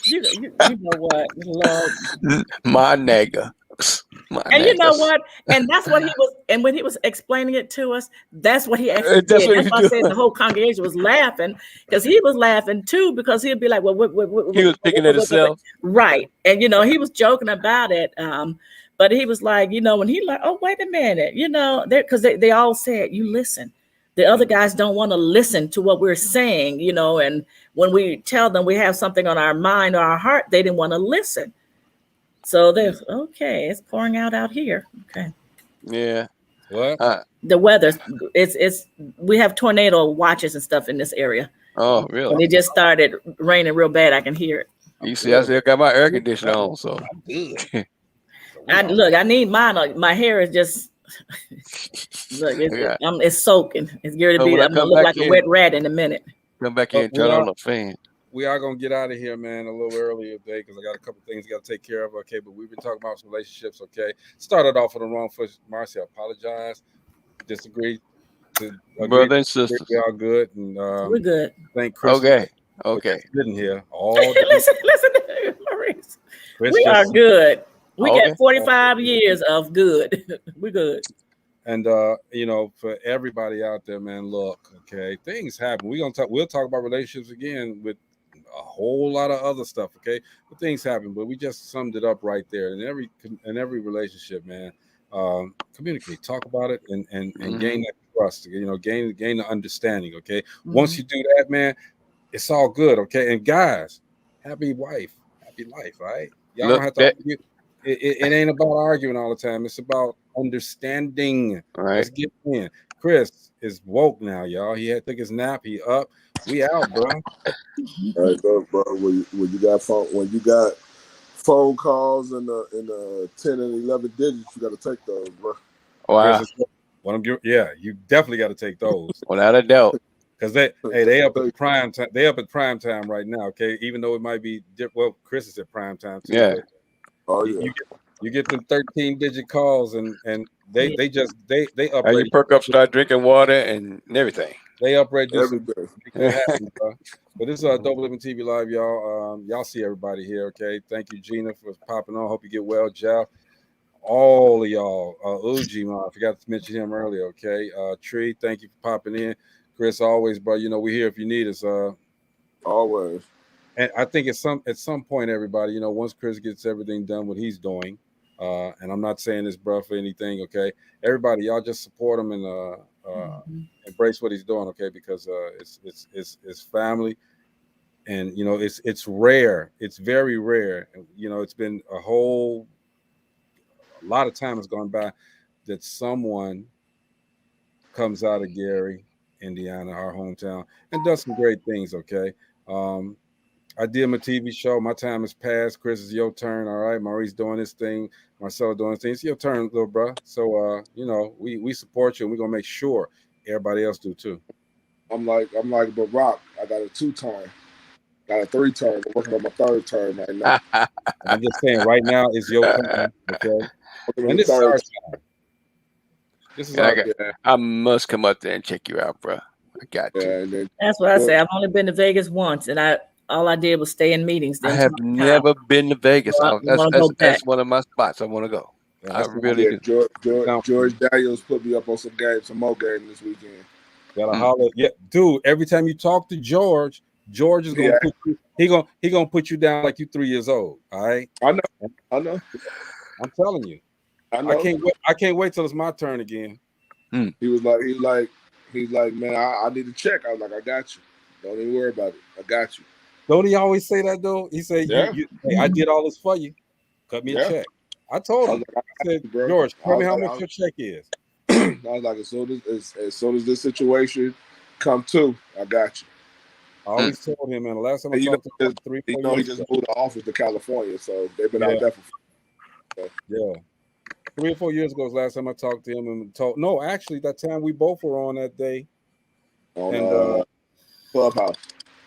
you know what? Lord. My nigga. And you know what? And that's what he was. And when he was explaining it to us, that's what he actually did. That's why I said the whole congregation was laughing because he was laughing too because he'd be like, "Well, he was picking at himself, right?" And he was joking about it. But he was like, when he like, "Oh, wait a minute," because they all said, "You listen." The other guys don't want to listen to what we're saying, and when we tell them we have something on our mind or our heart, they didn't want to listen. So there's okay, it's pouring out here. Okay. Yeah. What? The weather, it's we have tornado watches and stuff in this area. Oh, really? When it just started raining real bad, I can hear it. You see, I still got my air conditioner on, so I'm good. I need mine. My hair is just look, it's soaking. It's going to be. I'm gonna look like a wet rat in a minute. Come back in and turn on the fan. We are gonna get out of here, man, a little earlier today because I got a couple things I got to take care of. Okay, but we've been talking about some relationships. Okay, started off on the wrong foot. Marcy, I apologize. Disagree. Brother and sisters, we are good, and we're good. Thank Chris. Okay. Sitting here all listen to Maurice. We are good. We got 45 years of good. We're good. And for everybody out there, man, look, okay, things happen. We'll talk about relationships again with a whole lot of other stuff, okay? But things happen, but we just summed it up right there. In every relationship, man, communicate, talk about it, and gain that trust, gain the understanding, okay? Once you do that, man, it's all good, okay? And guys, happy life, all right? Y'all don't have to argue. It ain't about arguing all the time. It's about understanding. All right. Let's get in. Chris is woke now, y'all. He took his nap. He up. We out, bro. All right, bro. When you got phone calls in the 10 and 11 digits, you got to take those, bro. Wow. You definitely got to take those. Without a doubt. Because they up at prime time. They up at prime time right now. Okay, even though it might be Chris is at prime time too. Yeah. Oh yeah. You get them 13-digit calls, and they upgrade. And you perk up, start drinking water and everything. They upgrade, do some Everything. make that happen, bro. But this is Dopeliven TV Live, y'all. Y'all see everybody here, okay? Thank you, Gina, for popping on. Hope you get well, Jeff. All of y'all, Ujima, I forgot to mention him earlier, okay? Tree, thank you for popping in. Chris, always, bro. You know we're here if you need us. Always. And I think at some point, everybody, you know, once Chris gets everything done, what he's doing, and I'm not saying this, bro, for anything, okay? Everybody, y'all just support him and embrace what he's doing, okay? Because it's family, and you know it's rare. It's very rare. You know, it's been a lot of time has gone by that someone comes out of Gary, Indiana, our hometown, and does some great things, okay? I did my TV show. My time has passed. Chris, it's your turn. All right. Maurice doing his thing. Marcelo doing his thing. It's your turn, little bro. So, you know, we support you, and we're going to make sure everybody else do too. I'm like Barack. I got a 2-turn. Got a 3-turn. I'm working on my 3rd turn right now. I'm just saying, right now is your turn. Okay. And this is our time. This is I must come up there and check you out, bro. I got you. That's what I say. I've only been to Vegas once, and all I did was stay in meetings. I have never been to Vegas. That's one of my spots I want to go. I really do. George Daniels put me up on some more games this weekend. Gotta holler. Yeah, dude. Every time you talk to George is gonna put you. He gonna put you down like you 3 years old. All right. I know. I'm telling you. I know. I can't wait till it's my turn again. He was like, man, I need to check. I was like, I got you. Don't even worry about it. I got you. Don't he always say that though? He said, hey, I did all this for you. Cut me a check. I told him. I said, George, tell me how much your check is. I was like, as soon as this situation come to, I got you. I always told him, man. The last time I talked to him, 3 4 years he just moved the office to California, so they've been out there for. Yeah. 3 or 4 years ago was the last time I talked to him and told. No, actually, that time we both were on that day. On Clubhouse.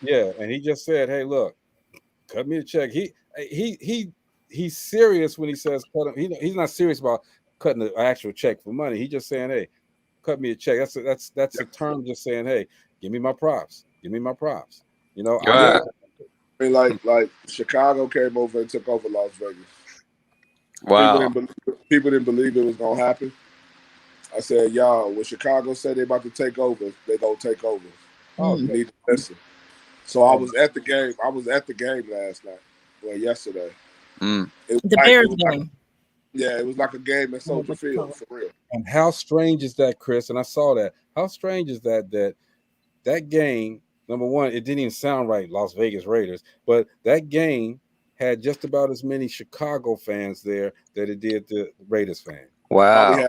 Yeah, and he just said, "Hey, look, cut me a check." He's serious when he says cut him. He's not serious about cutting an actual check for money. He's just saying, "Hey, cut me a check." That's a term just saying, "Hey, give me my props. Give me my props." You know, I mean, like Chicago came over and took over Las Vegas. Wow. People didn't believe it was gonna happen. I said, y'all, when Chicago said they're about to take over, they gonna take over. Oh, you need to listen. So I was at the game. Last night. Well, yesterday. The Bears game. It was like a game at Soldier Field, for real. And how strange is that, Chris? And I saw that. How strange is that game, number one, it didn't even sound right, Las Vegas Raiders, but that game had just about as many Chicago fans there that it did the Raiders fans. Wow.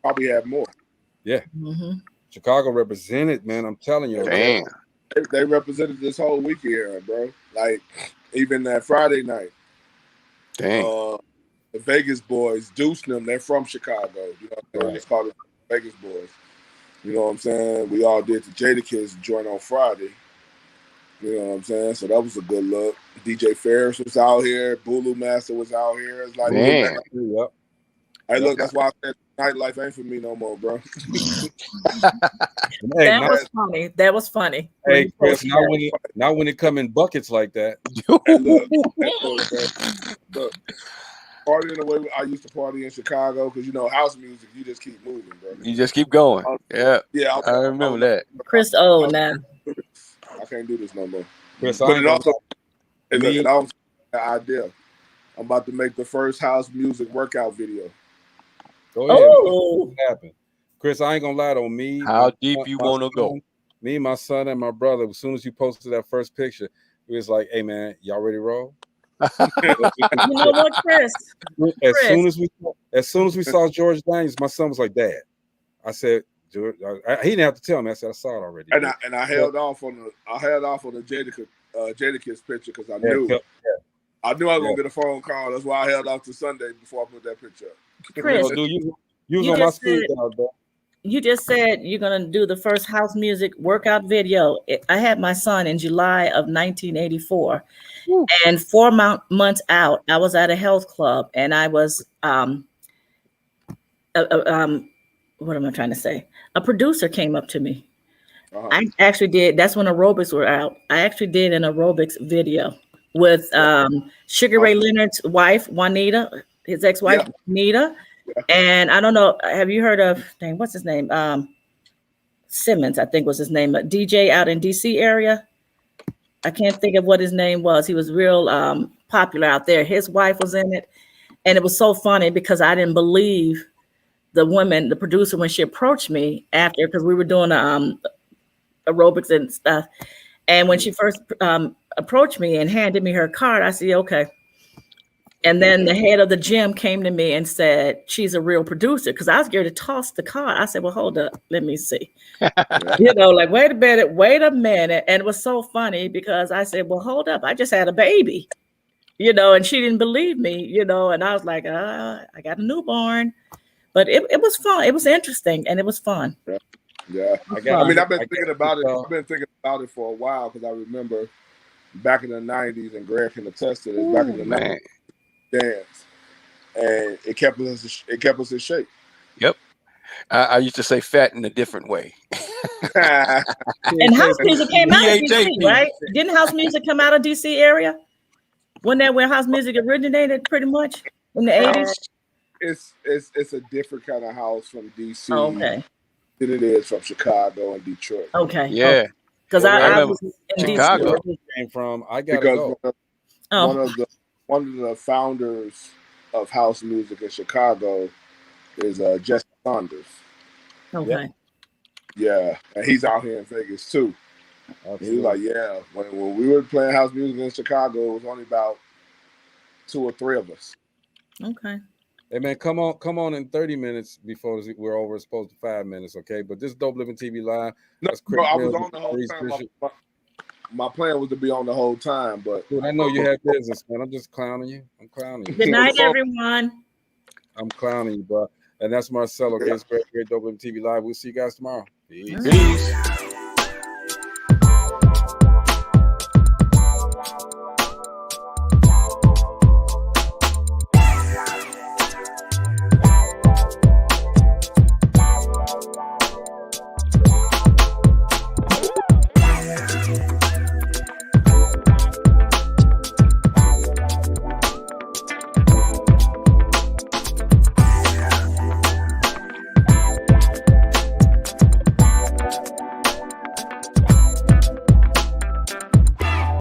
Probably had more. Yeah. Chicago represented, man. I'm telling you. Damn. They represented this whole weekend here, bro. Like, even that Friday night. Dang. The Vegas boys, Deuce them, they're from Chicago. You know, it's called the Vegas boys. You know what I'm saying? We all did the Jadakiss joint on Friday. You know what I'm saying? So that was a good look. DJ Ferris was out here. Bulu Master was out here. It's like, man. Hey, look, that's why I said nightlife ain't for me no more, bro. That was funny. That was funny. Hey, Chris, not when it come in buckets like that. Hey, look, partying the way I used to party in Chicago, because, you know, house music, you just keep moving, bro. You just keep going. Yeah. I remember that. Chris, now. I can't do this no more. Chris, but it also an idea. I'm about to make the first house music workout video. Go ahead. What happened? Chris, I ain't gonna lie on me. How deep you want to go? Me, my son, and my brother. As soon as you posted that first picture, it was like, "Hey, man, y'all ready to roll?" You know what, Chris? As soon as we saw George Daniels, my son was like, "Dad." I said, "George." He didn't have to tell me. I said, "I saw it already." And I held off on the Jadakiss picture because I knew I was gonna get a phone call. That's why I held off to Sunday before I put that picture up. Chris, you was on my speed dial, bro. you just said you're going to do the first house music workout video. I had my son in July of 1984. Woo. And 4 months out, I was at a health club, and I was, what am I trying to say? A producer came up to me. I actually did. That's when aerobics were out. I actually did an aerobics video with Sugar Ray Leonard's wife, Juanita, his ex-wife, Juanita. And I don't know, have you heard of, what's his name? Simmons, I think was his name, a DJ out in DC area. I can't think of what his name was. He was real popular out there. His wife was in it. And it was so funny because I didn't believe the woman, the producer, when she approached me after, because we were doing aerobics and stuff. And when she first approached me and handed me her card, I said, okay. And then the head of the gym came to me and said, she's a real producer. Because I was scared to toss the card. I said, well, hold up. Let me see. Like, wait a minute. And it was so funny because I said, well, hold up. I just had a baby, and she didn't believe me, and I was like, I got a newborn. But it was fun. It was interesting. And it was fun. Yeah. I've been thinking about it. I've been thinking about it for a while because I remember back in the 90s, and Greg can attest to this, back in the 90s. Dance, and it kept us in shape. Yep. I used to say fat in a different way. And house music came out of DC, right? Didn't house music come out of DC area? Wasn't that where house music originated pretty much in the 80s? It's a different kind of house from DC than it is from Chicago and Detroit. Okay. Yeah. Because I was in Chicago. DC. Came from, I gotta go. One of the founders of house music in Chicago is Jesse Saunders. Okay. Yeah, and he's out here in Vegas too. He was like, yeah, when we were playing house music in Chicago, it was only about 2 or 3 of us. Okay. Hey man, come on in 30 minutes before we're over. It's supposed to 5 minutes, okay? But this is Dopeliven TV Live. No, I was on the whole time. My plan was to be on the whole time, but dude, I know you have business, man. I'm just clowning you. Good night, everyone. I'm clowning you, bro. And that's Marcelo. Okay, it's great here at Dopeliven TV Live. We'll see you guys tomorrow. Peace.